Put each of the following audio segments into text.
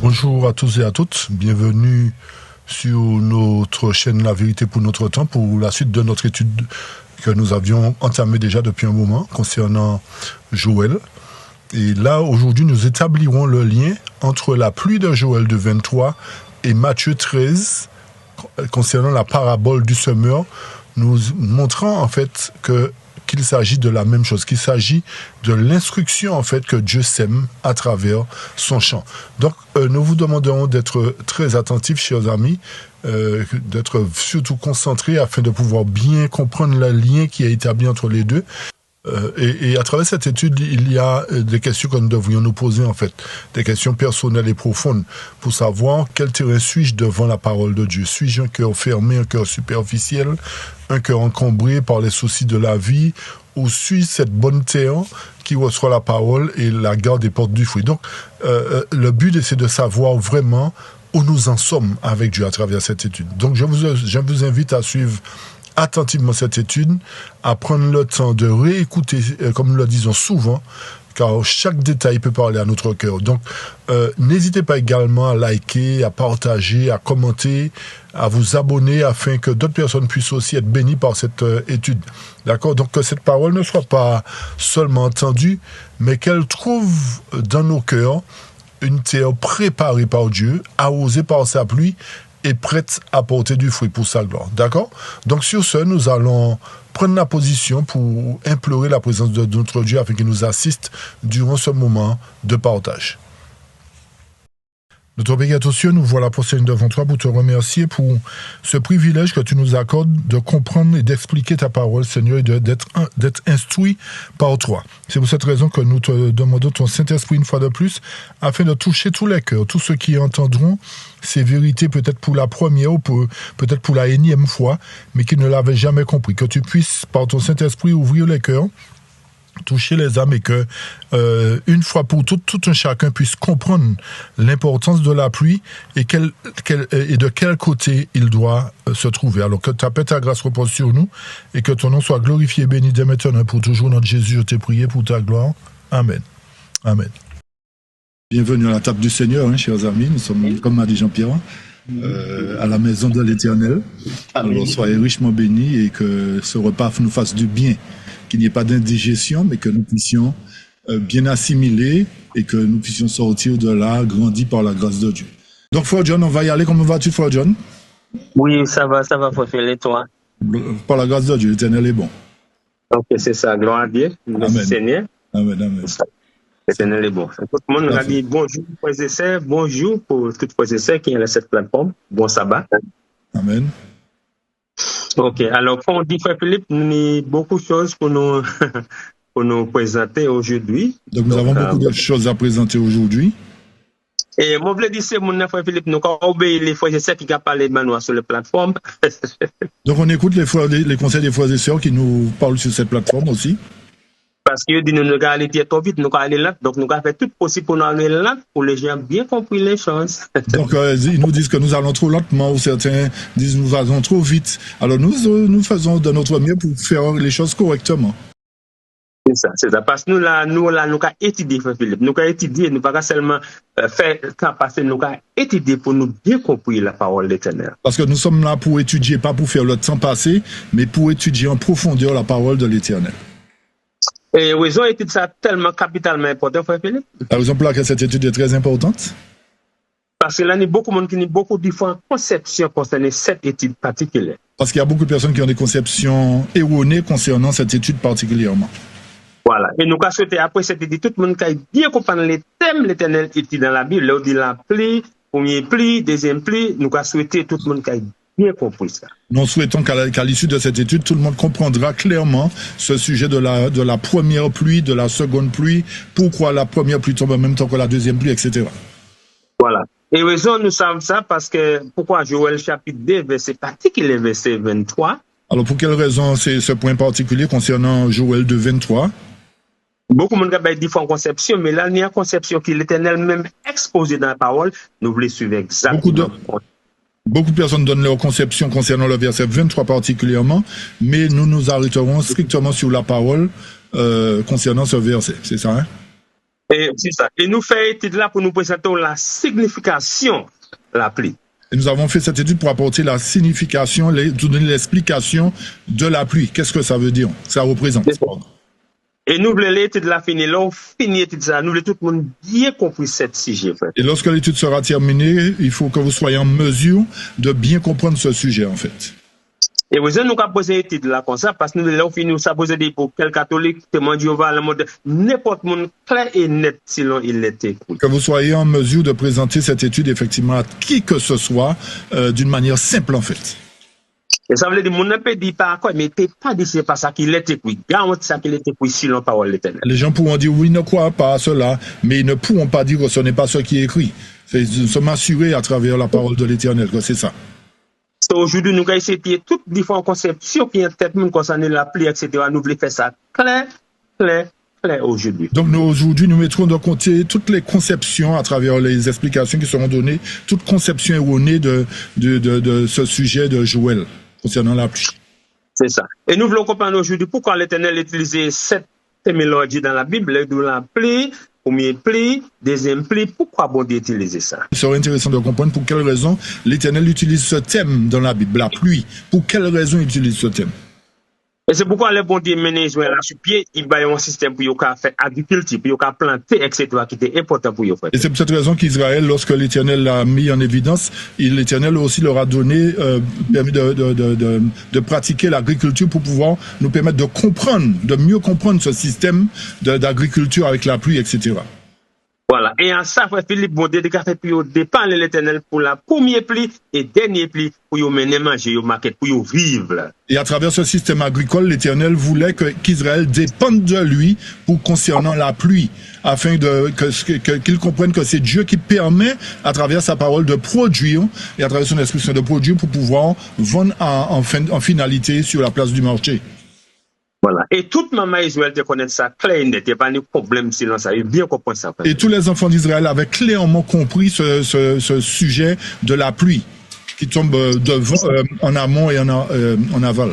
Bonjour à tous et à toutes, bienvenue sur notre chaîne La Vérité pour notre temps pour la suite de notre étude que nous avions entamée déjà depuis un moment concernant Joël. Et là, aujourd'hui, nous établirons le lien entre la pluie de Joël de 23 et Matthieu 13 concernant la parabole du semeur, nous montrant en fait qu'il s'agit de la même chose, qu'il s'agit de l'instruction en fait que Dieu sème à travers son champ. Donc nous vous demanderons d'être très attentifs, chers amis, d'être surtout concentrés afin de pouvoir bien comprendre le lien qui est établi entre les deux. Et à travers cette étude, il y a des questions que nous devrions nous poser en fait, des questions personnelles et profondes pour savoir quel terrain suis-je devant la parole de Dieu. Suis-je un cœur fermé, un cœur superficiel, un cœur encombré par les soucis de la vie, ou suis-je cette bonne terre qui reçoit la parole et la garde et porte du fruit. Donc le but c'est de savoir vraiment où nous en sommes avec Dieu à travers cette étude. Donc je vous invite à suivre attentivement cette étude, à prendre le temps de réécouter, comme nous le disons souvent, car chaque détail peut parler à notre cœur. Donc, n'hésitez pas également à liker, à partager, à commenter, à vous abonner afin que d'autres personnes puissent aussi être bénies par cette étude. D'accord? Donc, que cette parole ne soit pas seulement entendue, mais qu'elle trouve dans nos cœurs une terre préparée par Dieu, arrosée par sa pluie, est prête à porter du fruit pour sa gloire. D'accord? Donc sur ce, nous allons prendre la position pour implorer la présence de notre Dieu afin qu'il nous assiste durant ce moment de partage. Notre Père aux cieux, nous voilà procéder devant toi pour te remercier pour ce privilège que tu nous accordes de comprendre et d'expliquer ta parole, Seigneur, et d'être instruit par toi. C'est pour cette raison que nous te demandons ton Saint-Esprit une fois de plus, afin de toucher tous les cœurs, tous ceux qui entendront ces vérités peut-être pour la première ou peut-être pour la énième fois, mais qui ne l'avaient jamais compris. Que tu puisses, par ton Saint-Esprit, ouvrir les cœurs, toucher les âmes et que, une fois pour toutes, tout un chacun puisse comprendre l'importance de la pluie et de quel côté il doit se trouver. Alors que ta paix, ta grâce repose sur nous et que ton nom soit glorifié et béni dès maintenant pour toujours. Notre Jésus, je t'ai prié pour ta gloire. Amen. Amen. Bienvenue à la table du Seigneur, chers amis. Nous sommes, comme m'a dit Jean-Pierre, à la maison de l'Éternel. Alors soyez richement bénis et que ce repas nous fasse du bien. Qu'il n'y ait pas d'indigestion, mais que nous puissions bien assimiler et que nous puissions sortir de là, grandis par la grâce de Dieu. Donc, Frère John, on va y aller. Comment vas-tu, Frère John? Oui, ça va, Frère Philippe, toi. Par la grâce de Dieu, l'Éternel est bon. Ok, c'est ça, gloire à Dieu, merci Seigneur. Amen, amen. L'Éternel est bon. Tout le monde nous a dit bonjour, frères et sœurs, bonjour pour toutes les frères et sœurs qui sont sur cette plateforme. Bon sabbat. Amen. Ok, alors comme on dit, Frère Philippe, nous avons beaucoup de choses pour nous, pour nous présenter aujourd'hui. Donc nous avons beaucoup de choses à présenter aujourd'hui. Et moi, je voulais dire, c'est mon Frère Philippe, nous avons obéi les frères et sœurs qui ont parlé de nous sur la plateforme. Donc on écoute les conseils des frères et sœurs qui nous parlent sur cette plateforme aussi. Parce que nous allons aller trop vite, nous allons aller là. Donc nous allons faire tout possible pour nous aller là, pour les gens bien compris les choses. Donc ils nous disent que nous allons trop lentement, ou certains disent que nous allons trop vite. Alors nous faisons de notre mieux pour faire les choses correctement. C'est ça. Parce que nous avons étudié, Frère Philippe. Nous avons étudié, nous ne pouvons pas seulement faire temps passer, nous avons étudié pour nous bien comprendre la parole de l'Éternel. Parce que nous sommes là pour étudier, pas pour faire le temps passer, mais pour étudier en profondeur la parole de l'Éternel. Et raison étude ça tellement capitalement important, Frère Philippe. La raison pour laquelle cette étude est très importante? Parce que là, il y a beaucoup de monde qui ont beaucoup de différentes conceptions concernant cette étude particulière. Parce qu'il y a beaucoup de personnes qui ont des conceptions erronées concernant cette étude particulièrement. Voilà. Et nous avons souhaité, après cette étude, tout le monde qui a bien comprendre les thèmes de l'Éternel étude dans la Bible. Là, on dit la pluie, premier pluie, deuxième pluie. Nous avons souhaité tout le monde qui a bien compris ça. Nous souhaitons qu'à l'issue de cette étude, tout le monde comprendra clairement ce sujet de la première pluie, de la seconde pluie, pourquoi la première pluie tombe en même temps que la deuxième pluie, etc. Voilà. Et raison, nous savons ça parce que pourquoi Joël chapitre 2, verset particulier, verset 23. Alors, pour quelle raison c'est ce point particulier concernant Joël 2, 23? Beaucoup de monde a différentes conceptions, mais là, il y a une conception qui l'Éternel même exposée dans la parole. Nous voulons suivre exactement. Beaucoup de personnes donnent leur conception concernant le verset 23 particulièrement, mais nous nous arrêterons strictement sur la parole concernant ce verset. C'est ça, hein? Et c'est ça. Et nous faisons étude là pour nous présenter la signification de la pluie. Et nous avons fait cette étude pour apporter la signification, donner l'explication de la pluie. Qu'est-ce que ça veut dire? Ça représente. Et nous voulons l'étude la finir là, on finit l'étude ça. Nous voulons tout le monde bien compris cette sujet. Frère. Et lorsque l'étude sera terminée, il faut que vous soyez en mesure de bien comprendre ce sujet, en fait. Et vous nous avons posé l'étude là comme ça, parce que nous avons fini, nous avons posé des pour quel catholique, témoin de Jéhovah, le mode, n'importe monde clair et net, sinon il l'était. Que vous soyez en mesure de présenter cette étude, effectivement, à qui que ce soit, d'une manière simple, en fait. Et ça veut dire, mon ne peut dire pas quoi, mais peut pas dire c'est pas ça qu'il est écrit. Garantie ça qu'il est écrit selon la parole de l'Éternel. Les gens pourront dire oui, ils ne croient pas à cela, mais ils ne pourront pas dire que ce n'est pas ce qui est écrit. Nous sommes assurés à travers la parole de l'Éternel que c'est ça. Aujourd'hui, nous avons essayé toutes différentes conceptions qui ont concernant la pluie, etc. Nous voulons faire ça clair aujourd'hui. Donc aujourd'hui, nous mettrons de côté toutes les conceptions à travers les explications qui seront données, toute conception erronée de ce sujet de Joël concernant la pluie. C'est ça. Et nous voulons comprendre aujourd'hui pourquoi l'Éternel a utilisé cette mélodie dans la Bible, de la pluie, premier pli, deuxième pli, pourquoi bon Dieu utiliser ça? Il serait intéressant de comprendre pour quelle raison l'Éternel utilise ce thème dans la Bible, la pluie. Pour quelle raison il utilise ce thème? Et c'est pourquoi le bon Dieu mène Israël sur pied, il y a un système pour faire agriculture, pour planter, etc., qui était important pour eux. Et c'est pour cette raison qu'Israël, lorsque l'Éternel l'a mis en évidence, l'Éternel aussi leur a donné, permis de pratiquer l'agriculture pour pouvoir nous permettre de comprendre, de mieux comprendre ce système d'agriculture avec la pluie, etc. Voilà. Et en ça, frère Philippe, bon Dieu, fait pour dépendre de l'Éternel pour la première pli et dernier pli pour y mener manger, y marquer, pour y vivre. Et à travers ce système agricole, l'Éternel voulait qu'Israël dépende de lui pour concernant la pluie, afin qu'il comprenne que c'est Dieu qui permet, à travers sa parole, de produire, et à travers son instruction de produire pour pouvoir vendre en finalité sur la place du marché. Voilà. Et toute maman Israël te connaît ça clair, il n'était pas de problème sinon ça, il bien comprendre ça. Et tous les enfants d'Israël avaient clairement compris ce sujet de la pluie qui tombe en amont et en aval.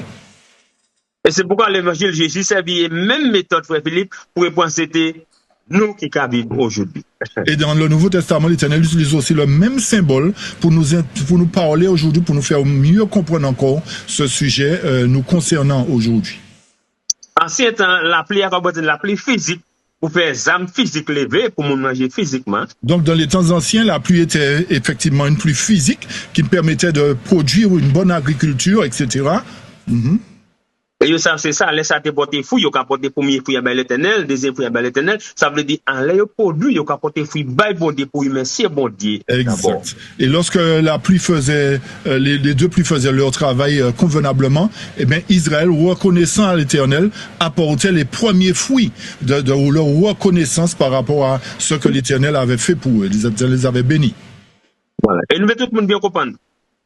Et c'est pourquoi l'évangile Jésus servit même méthode, frère Philippe, pour répondre c'était nous qui vivons aujourd'hui. Et dans le Nouveau Testament, l'Éternel utilise aussi le même symbole pour nous parler aujourd'hui, pour nous faire mieux comprendre encore ce sujet nous concernant aujourd'hui. Ancien temps, la pluie a composé de la pluie physique pour faire des âmes physiques levées pour manger physiquement. Donc, dans les temps anciens, la pluie était effectivement une pluie physique qui permettait de produire une bonne agriculture, etc. Et vous savez, c'est ça, laisse à te porter fouille, vous porter premier fruit à l'Éternel, deuxième fruit à l'Éternel. Ça veut dire, en l'air produit, vous porter fruit, bon Dieu, pour remercier bon Dieu. Exact. Et lorsque la pluie faisait, les deux pluies faisaient leur travail convenablement, eh bien, Israël, reconnaissant à l'Éternel, apportait les premiers fruits de leur reconnaissance par rapport à ce que l'Éternel avait fait pour eux. L'Éternel les avait bénis. Voilà. Et nous mettons tout le monde bien comprendre.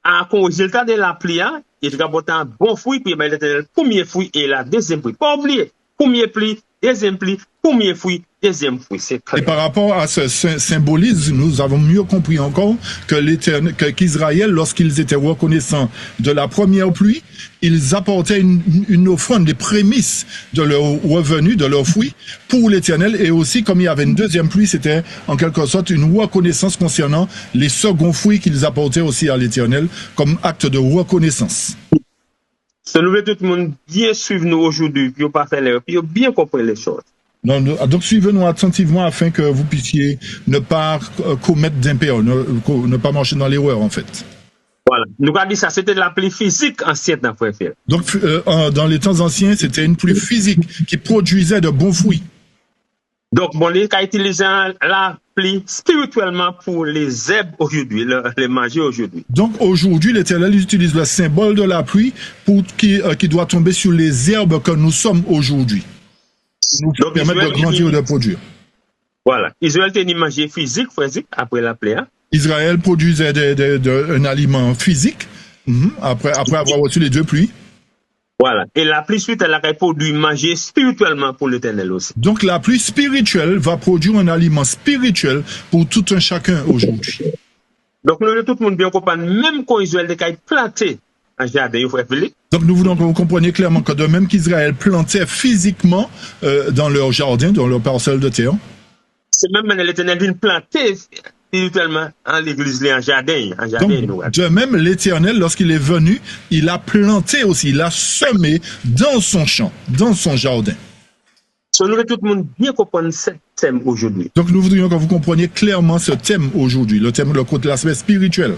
En résultat de la pluie, il va apporter un bon fruit, puis le premier fruit et la deuxième fruit. Pas oublier, premier fruit, deuxième fruit, premier fruit, deuxième fruit. C'est clair. Et par rapport à ce symbolisme, nous avons mieux compris encore qu'Israël, lorsqu'ils étaient reconnaissants de la première pluie, ils apportaient une offrande, des prémices de leur revenu, de leurs fruits, pour l'Éternel. Et aussi, comme il y avait une deuxième pluie, c'était en quelque sorte une reconnaissance concernant les seconds fruits qu'ils apportaient aussi à l'Éternel, comme acte de reconnaissance. Ce nouveau tout le monde bien suivre nous aujourd'hui, puis pas faire l'erreur, puis bien comprendre les choses. Donc suivez-nous attentivement afin que vous puissiez ne pas commettre d'impair, ne pas marcher dans l'erreur en fait. Voilà. Nous avons dit ça, c'était de la pluie physique ancienne dans frère. Donc dans les temps anciens, c'était une pluie physique qui produisait de bons fruits. Donc bon, les cas utilisant la pluie spirituellement pour les herbes aujourd'hui, les manger aujourd'hui. Donc aujourd'hui, l'Éternel utilise le symbole de la pluie pour qui doit tomber sur les herbes que nous sommes aujourd'hui. Nous permettre de grandir et de produire. Voilà. Israël était une manger physique, après la pluie. Israël produisait un aliment physique après avoir reçu les deux pluies. Voilà. Et la pluie suite, elle a produit manger spirituellement pour l'Éternel aussi. Donc la pluie spirituelle va produire un aliment spirituel pour tout un chacun aujourd'hui. Donc nous, tout le monde bien comprendre, même quand Israël était planté en jardin, frère Philippe. Donc nous voulons que vous compreniez clairement que de même qu'Israël plantait physiquement dans leur jardin, dans leur parcelle de terre. C'est même l'Éternel vient planter spirituellement l'église en jardin. Donc, de même, l'Éternel, lorsqu'il est venu, il a planté aussi, il a semé dans son champ, dans son jardin. Nous voulons tout le monde bien comprendre ce thème aujourd'hui. Donc nous voudrions que vous compreniez clairement ce thème aujourd'hui, le thème, l'aspect spirituel.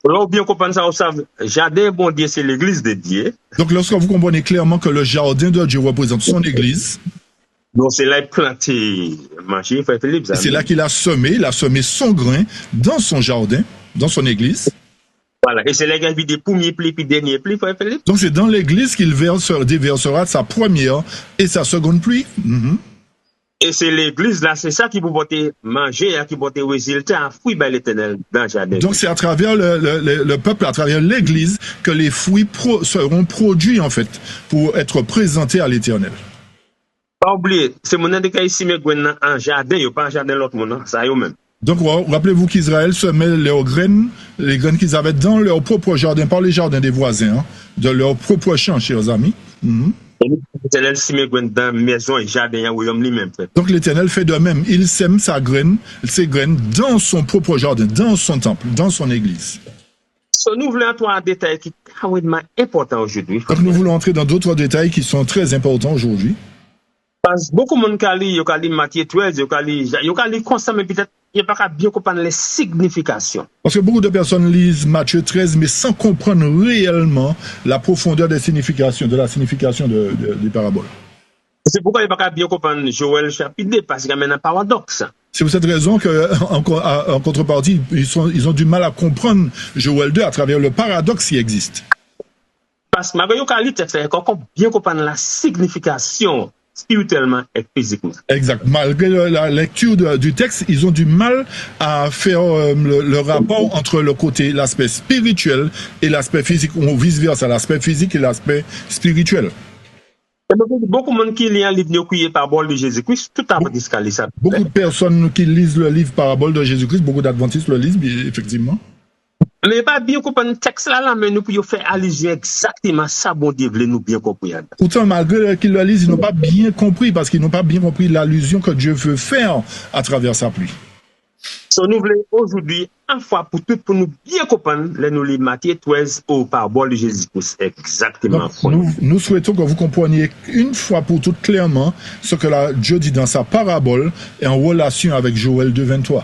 Alors, bien comprendre ça, vous savez, jardin, bon Dieu, c'est l'église de Dieu. Donc lorsque vous comprenez clairement que le jardin de Dieu représente son église, donc c'est là qu'il a planté, manger, frère Philippe. C'est là qu'il a semé son grain dans son jardin, dans son église. Voilà, et c'est là qu'il a vu des premiers plis puis derniers plis, frère Philippe. Donc c'est dans l'église qu'il déversera sa première et sa seconde pluie. Et c'est l'église là, c'est ça qui peut porter manger, qui peut porter résultat, fruit par l'Éternel dans le jardin. Donc c'est à travers le peuple, à travers l'église, que les fruits seront produits en fait, pour être présentés à l'Éternel. Pas oublier, c'est mon indiqué ici, mais en jardin, il n'y a pas un jardin l'autre monde, ça y est même. Donc, rappelez-vous qu'Israël semait leurs graines, les graines qu'ils avaient dans leur propre jardin, pas les jardins des voisins, de leur propre champ, chers amis. L'Éternel sème graines dans maison et jardin, lui-même. Donc, l'Éternel fait de même. Il sème ses graines dans son propre jardin, dans son temple, dans son église. Nous voulons entrer en détail qui est extrêmement important aujourd'hui. Donc, nous voulons entrer dans d'autres détails qui sont très importants aujourd'hui. Parce que beaucoup de monde qui lit Matthieu 13, qui lit constamment, peut-être, il n'y a pas bien comprendre les significations. Parce que beaucoup de personnes lisent Matthieu 13, mais sans comprendre réellement la profondeur des significations, de la signification des paraboles. C'est pourquoi il n'y a pas bien comprendre Joël chapitre 2, parce qu'il y a maintenant un paradoxe. C'est pour cette raison qu'en contrepartie, ils ont du mal à comprendre Joël 2 à travers le paradoxe qui existe. Parce que malgré que texte, il faut bien comprendre la signification spirituellement et physiquement. Exact. Malgré la lecture du texte, ils ont du mal à faire le rapport entre l'aspect spirituel et l'aspect physique, ou vice-versa, l'aspect physique et l'aspect spirituel. Beaucoup de monde qui lit un livre qui est parabole de Jésus-Christ, tout à fait discalé ça. Beaucoup de personnes qui lisent le livre parabole de Jésus-Christ, beaucoup d'adventistes le lisent, effectivement. Mais pas bien comprendre le texte là, mais nous pouvons faire allusion exactement ça, bon Dieu, nous bien comprendre. Pourtant, malgré qu'ils le lisent, ils n'ont pas bien compris, parce qu'ils n'ont pas bien compris l'allusion que Dieu veut faire à travers sa pluie. Nous voulons aujourd'hui, une fois pour toutes, pour nous bien comprendre, nous lisons Matthieu 13 au parabole de Jésus-Christ. Exactement. Donc, nous souhaitons que vous compreniez une fois pour toutes clairement ce que Dieu dit dans sa parabole et en relation avec Joël 2:23.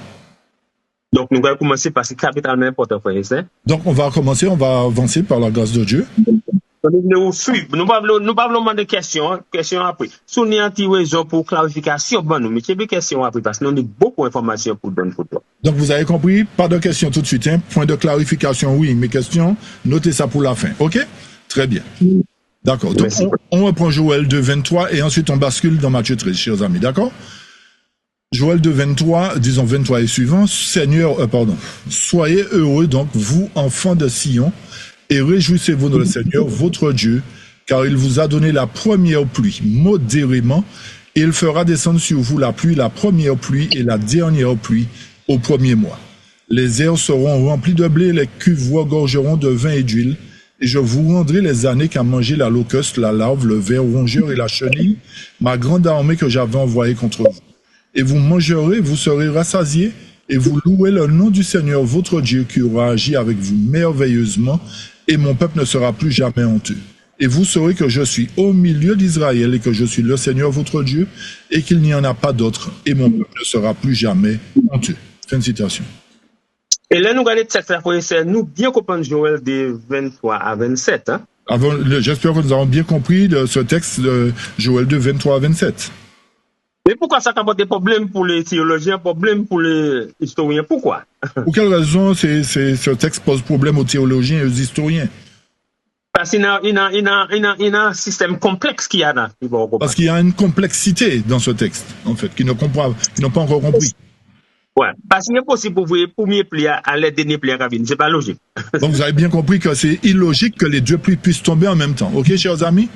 Donc, nous allons commencer par ce capitalement important, frère. Donc, on va avancer par la grâce de Dieu. Nous suivons. Nous ne parlons pas de questions après. Si on a une raison pour clarification, bon, nous mettons des questions après parce que nous avons beaucoup d'informations pour donner pour toi. Donc, vous avez compris, pas de questions tout de suite. Point de clarification, oui, mais questions, notez ça pour la fin. OK? Très bien. D'accord. Donc, on reprend Joël 2:23 et ensuite on bascule dans Matthieu 13, chers amis. D'accord? Joël 2:23, disons 23 et suivant. Soyez heureux, donc, vous, enfants de Sion, et réjouissez-vous dans le Seigneur, votre Dieu, car il vous a donné la première pluie modérément, et il fera descendre sur vous la première pluie et la dernière pluie au premier mois. Les airs seront remplis de blé, les cuves regorgeront de vin et d'huile, et je vous rendrai les années qu'a mangé la locuste, la larve, le ver rongeur et la chenille, ma grande armée que j'avais envoyée contre vous. Et vous mangerez, vous serez rassasiés, et vous louez le nom du Seigneur votre Dieu qui aura agi avec vous merveilleusement, et mon peuple ne sera plus jamais honteux. Et vous saurez que je suis au milieu d'Israël et que je suis le Seigneur votre Dieu et qu'il n'y en a pas d'autre, et mon peuple ne sera plus jamais honteux. Fin de citation. Et là, nous regardons cette fois, nous bien comprendre Joël de 23 à 27. Hein? J'espère que nous avons bien compris ce texte de Joël de 23 à 27. Mais pourquoi ça a des problèmes pour les théologiens, problème pour les historiens? Pourquoi? Pour quelle raison ce texte pose problème aux théologiens et aux historiens? Parce qu'il y a un système complexe qu'il y a là. Parce qu'il y a une complexité dans ce texte, en fait, qu'ils n'ont pas encore compris. Ouais, parce qu'il est possible pour vous le premier pli à l'aide des derniers plis à cabine. C'est pas logique. Donc vous avez bien compris que c'est illogique que les deux pluies puissent tomber en même temps. OK, chers amis?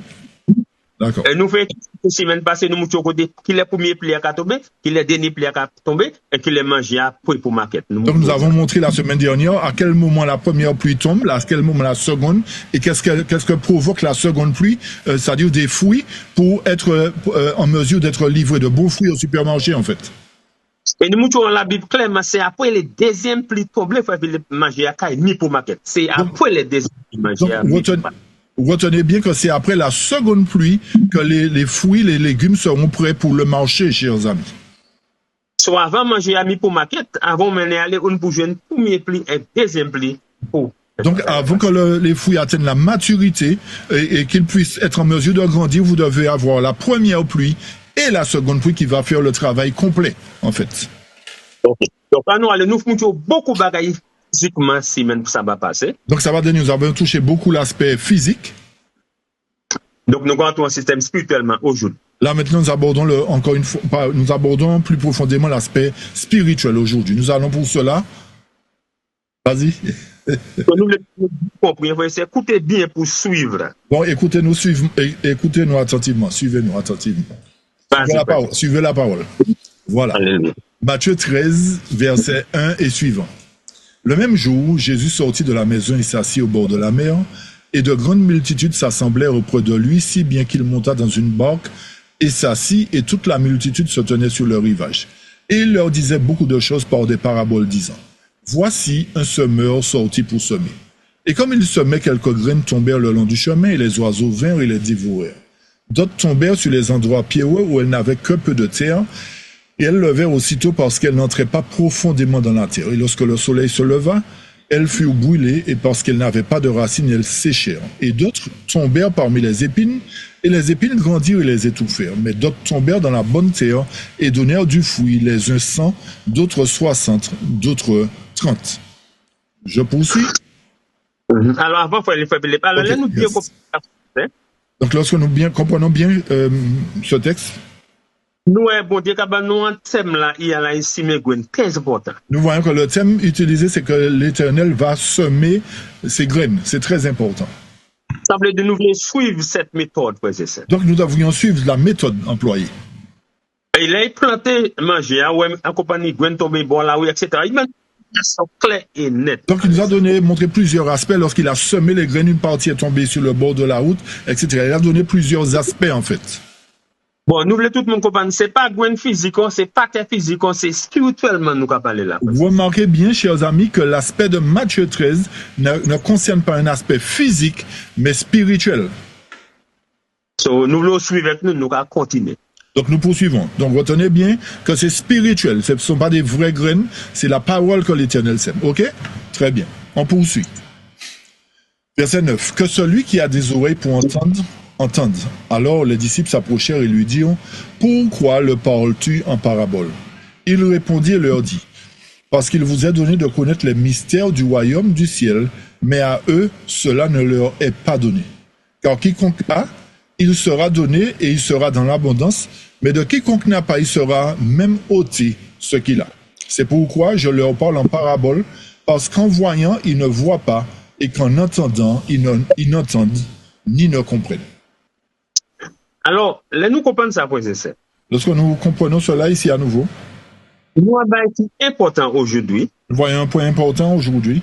D'accord. Et nous faisons la semaine passée, nous avons dit qu'il est le premier pli à tomber, qu'il est le dernier pli à tomber et qu'il est mangé pour maquette. Donc nous avons montré la semaine dernière à quel moment la première pluie tombe, à quel moment la seconde, et qu'est-ce que provoque la seconde pluie, c'est-à-dire des fruits pour être en mesure d'être livrés, de beaux fruits au supermarché en fait. Et nous montrons la Bible clairement, c'est après les deuxièmes plis tombés, il faut manger à caille, ni pour maquette. C'est après les deuxièmes plis manger à retenez bien que c'est après la seconde pluie que les fruits, les légumes seront prêts pour le marché, chers amis. Soit avant manger à mi pour maquette, avant mener aller on pour jouer un premier pli et deuxième pli pour. Donc, avant que les fruits atteignent la maturité et qu'ils puissent être en mesure de grandir, vous devez avoir la première pluie et la seconde pluie qui va faire le travail complet, en fait. Okay. Donc, nous allons beaucoup de bagailles physiquement si même ça va passer. Donc, ça va donner, nous avons touché beaucoup l'aspect physique. Donc, nous avons un système spirituellement aujourd'hui. Là, maintenant, nous abordons encore une fois, nous abordons plus profondément l'aspect spirituel aujourd'hui. Nous allons pour cela. Vas-y. Nous comprenons, écoutez bien pour suivre. Bon, écoutez-nous attentivement, suivez-nous attentivement. Suivez la parole. Voilà. Alléluia. Matthieu 13, versets 1 et suivant. Le même jour, Jésus sortit de la maison et s'assit au bord de la mer, et de grandes multitudes s'assemblèrent auprès de lui, si bien qu'il monta dans une barque et s'assit, et toute la multitude se tenait sur le rivage. Et il leur disait beaucoup de choses par des paraboles, disant: Voici un semeur sorti pour semer. Et comme il semait, quelques graines tombèrent le long du chemin, et les oiseaux vinrent et les dévorèrent. D'autres tombèrent sur les endroits pierreux où elles n'avaient que peu de terre, et elles levèrent aussitôt parce qu'elles n'entraient pas profondément dans la terre. Et lorsque le soleil se leva, elles furent brûlées, et parce qu'elles n'avaient pas de racines, elles séchèrent. Et d'autres tombèrent parmi les épines, et les épines grandirent et les étouffèrent. Mais d'autres tombèrent dans la bonne terre, et donnèrent du fruit, les uns 100, d'autres 60, d'autres 30. Je poursuis. Alors, avant, il faut les parler. Okay, Nous bien yes. Donc, lorsque nous comprenons bien ce texte, nous, bon Dieu, nous, un thème là, il y a là ici, mais très important. Nous voyons que le thème utilisé, c'est que l'Éternel va semer ses graines. C'est très important. Ça veut dire que nous voulons suivre cette méthode, frère et sœurs. Donc, nous devrions suivre la méthode employée. Il a planté, manger, en compagnie, graines tombées, bon là, oui, etc. Il m'a clair et net. Donc, il nous a montré plusieurs aspects. Lorsqu'il a semé les graines, une partie est tombée sur le bord de la route, etc. Il a donné plusieurs aspects, en fait. Bon, nous voulons tout le monde comprendre, c'est pas graine physique, c'est pas terre physique, c'est spirituellement nous qu'à parler là. Vous remarquez bien, chers amis, que l'aspect de Matthieu 13 ne concerne pas un aspect physique, mais spirituel. So, nous voulons suivre avec nous, nous qu'à continuer. Donc nous poursuivons. Donc retenez bien que c'est spirituel. Ce ne sont pas des vraies graines, c'est la parole que l'Éternel sème. Ok? Très bien. On poursuit. Verset 9. Que celui qui a des oreilles pour entendre, entende. Alors les disciples s'approchèrent et lui dirent: Pourquoi le parles-tu en parabole? Il répondit et leur dit: Parce qu'il vous est donné de connaître les mystères du royaume du ciel, mais à eux, cela ne leur est pas donné. Car quiconque a, il sera donné et il sera dans l'abondance, mais de quiconque n'a pas, il sera même ôté ce qu'il a. C'est pourquoi je leur parle en parabole, parce qu'en voyant, ils ne voient pas, et qu'en entendant, ils n'entendent ni ne comprennent. Alors, là, nous comprenons ça, frère et sœurs. Lorsque nous comprenons cela ici à nouveau, nous avons un point important aujourd'hui. Nous voyons un point important aujourd'hui.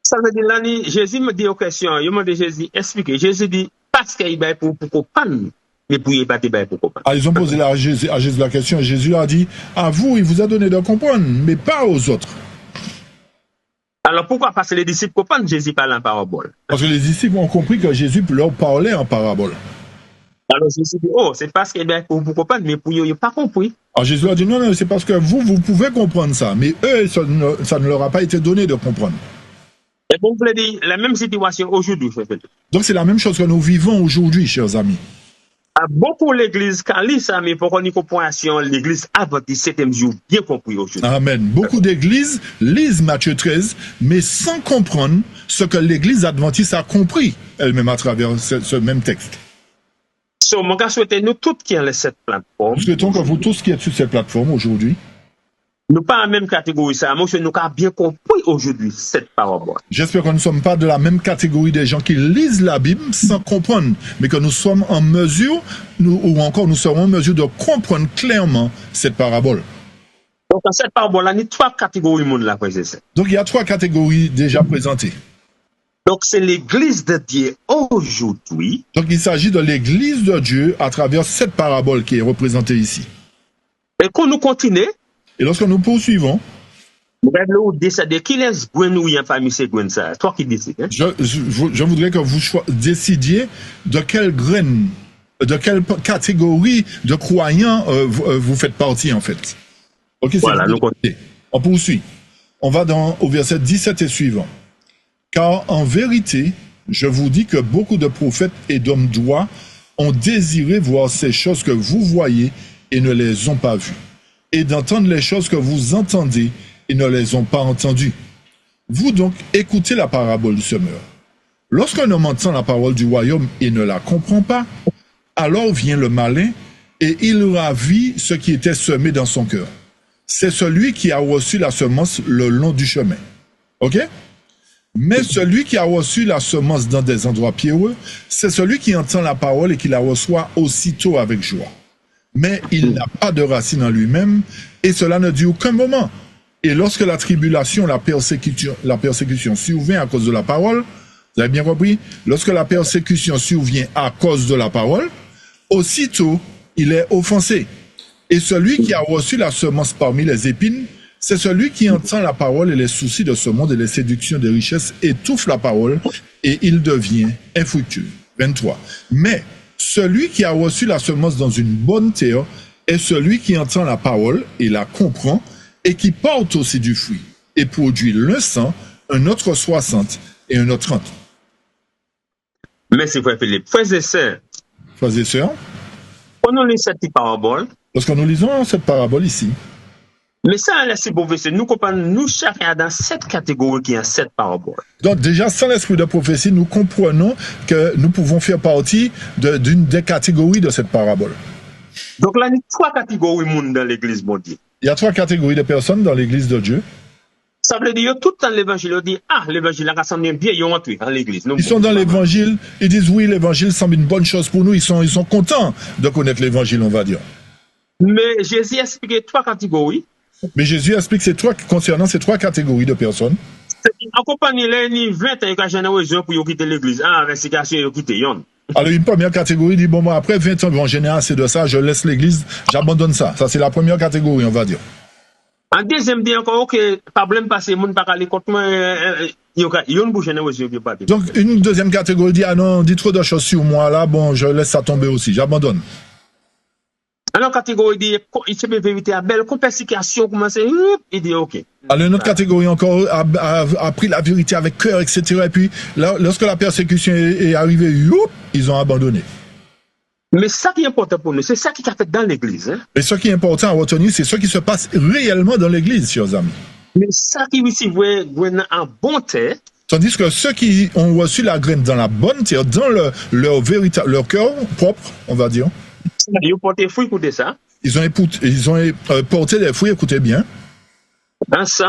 Ça veut dire, là, Jésus me dit aux questions, il m'a dit Jésus expliquer. Jésus dit, parce qu'il est pour comprendre, mais pour ne pas pour comprendre. Ah, ils ont posé à Jésus la question, et Jésus a dit: à vous, il vous a donné de comprendre, mais pas aux autres. Alors pourquoi? Parce que les disciples comprennent, Jésus parle en parabole. Parce que les disciples ont compris que Jésus leur parlait en parabole. Alors Jésus dit: oh, c'est parce que pour comprendre, mais pour eux, ils n'ont pas compris. Alors Jésus a dit: non, non, c'est parce que vous pouvez comprendre ça, mais eux, ça ne leur a pas été donné de comprendre. Et donc, vous voulez dire la même situation aujourd'hui. Donc c'est la même chose que nous vivons aujourd'hui, chers amis. Beaucoup l'église, quand lit ça, mais pour qu'on y compréhension, l'église avant du 7e jour, bien compris aujourd'hui. Amen. Beaucoup d'églises lisent Matthieu 13, mais sans comprendre ce que l'église adventiste a compris elle-même à travers ce même texte. So, mon gars, souhaitez nous tous qui sont sur cette plateforme. Nous souhaitons que vous tous qui êtes sur cette plateforme aujourd'hui, nous pas en même catégorie, ça, moi, nous avons bien compris aujourd'hui cette parabole. J'espère que nous ne sommes pas de la même catégorie des gens qui lisent la Bible sans comprendre, mais que nous sommes en mesure, ou encore nous serons en mesure de comprendre clairement cette parabole. Donc, dans cette parabole, il y a 3 catégories de monde là, présentes. Donc, il y a 3 catégories déjà présentées. Donc, c'est l'église de Dieu aujourd'hui. Donc, il s'agit de l'église de Dieu à travers cette parabole qui est représentée ici. Et quand nous continuons, Et lorsque nous poursuivons, qui laisse Gwen ou en famille c'est Gwen ça? Toi qui décides. Hein? Je voudrais que vous décidiez de quelle graine, de quelle catégorie de croyants vous faites partie en fait. Ok, voilà, on poursuit. On va au verset 17 et suivant. Car en vérité, je vous dis que beaucoup de prophètes et d'hommes droits ont désiré voir ces choses que vous voyez et ne les ont pas vues, et d'entendre les choses que vous entendez et ne les ont pas entendues. Vous donc écoutez la parabole du semeur. Lorsqu'un homme entend la parole du royaume et ne la comprend pas, alors vient le malin et il ravit ce qui était semé dans son cœur. C'est celui qui a reçu la semence le long du chemin. Ok? Mais celui qui a reçu la semence dans des endroits pierreux, c'est celui qui entend la parole et qui la reçoit aussitôt avec joie. Mais il n'a pas de racine en lui-même et cela ne dure qu'un moment. Et lorsque la tribulation, la persécution survient à cause de la parole, vous avez bien compris? Lorsque la persécution survient à cause de la parole, aussitôt il est offensé. Et celui qui a reçu la semence parmi les épines, c'est celui qui entend la parole et les soucis de ce monde et les séductions des richesses étouffent la parole et il devient infructueux. 23. Mais celui qui a reçu la semence dans une bonne terre est celui qui entend la parole et la comprend et qui porte aussi du fruit et produit l'un 100, un autre 60 et un autre 30. Merci frère Philippe. Frères et sœurs. Frères et sœurs. Prenons cette parabole. Lorsque nous lisons cette parabole ici. Mais ça, là, c'est bon, nous comprenons, nous chacun dans cette catégorie qui a cette parabole. Donc déjà, sans l'esprit de prophétie, nous comprenons que nous pouvons faire partie d'une des catégories de cette parabole. Donc là, il y a 3 catégories de monde dans l'église, mon Dieu. Il y a 3 catégories de personnes dans l'église de Dieu. Ça veut dire tout le temps l'évangile, on dit, l'évangile a rassemblé bien, ils ont entré dans l'église. Ils sont dans l'évangile, ils disent oui, l'évangile semble une bonne chose pour nous, ils sont contents de connaître l'évangile, on va dire. Mais Jésus a expliqué 3 catégories. Mais Jésus explique concernant ces 3 catégories de personnes. En compagnie, là, il y a 20 ans, il y a une raison pour quitter l'église. Investigation, il quitter yon. Alors, une première catégorie dit, bon, moi, après 20 ans, bon, j'en ai assez de ça, je laisse l'église, j'abandonne ça. Ça, c'est la première catégorie, on va dire. En deuxième, dit encore, ok, problème passé, moun pas aller contre moi, yon bouche ne raison, pas. Donc, une deuxième catégorie dit, non, dit trop de choses sur moi, là, bon, je laisse ça tomber aussi, j'abandonne. Alors, catégorie dit, il se peut vérité à belle, comme persécution commence, il dit ok. Alors, une autre catégorie encore a pris la vérité avec cœur, etc. Et puis, là, lorsque la persécution est arrivée, ils ont abandonné. Mais ça qui est important pour nous, c'est ça qui est fait dans l'église. Hein? Et ce qui est important à retenir, c'est ce qui se passe réellement dans l'église, chers amis. Mais ça qui aussi en bon terre. Tandis que ceux qui ont reçu la graine dans la bonne terre, dans leur cœur propre, on va dire. Ils ont porté fruit, écoutez ça. Ils ont porté des fruits, écoutez bien. Un 100.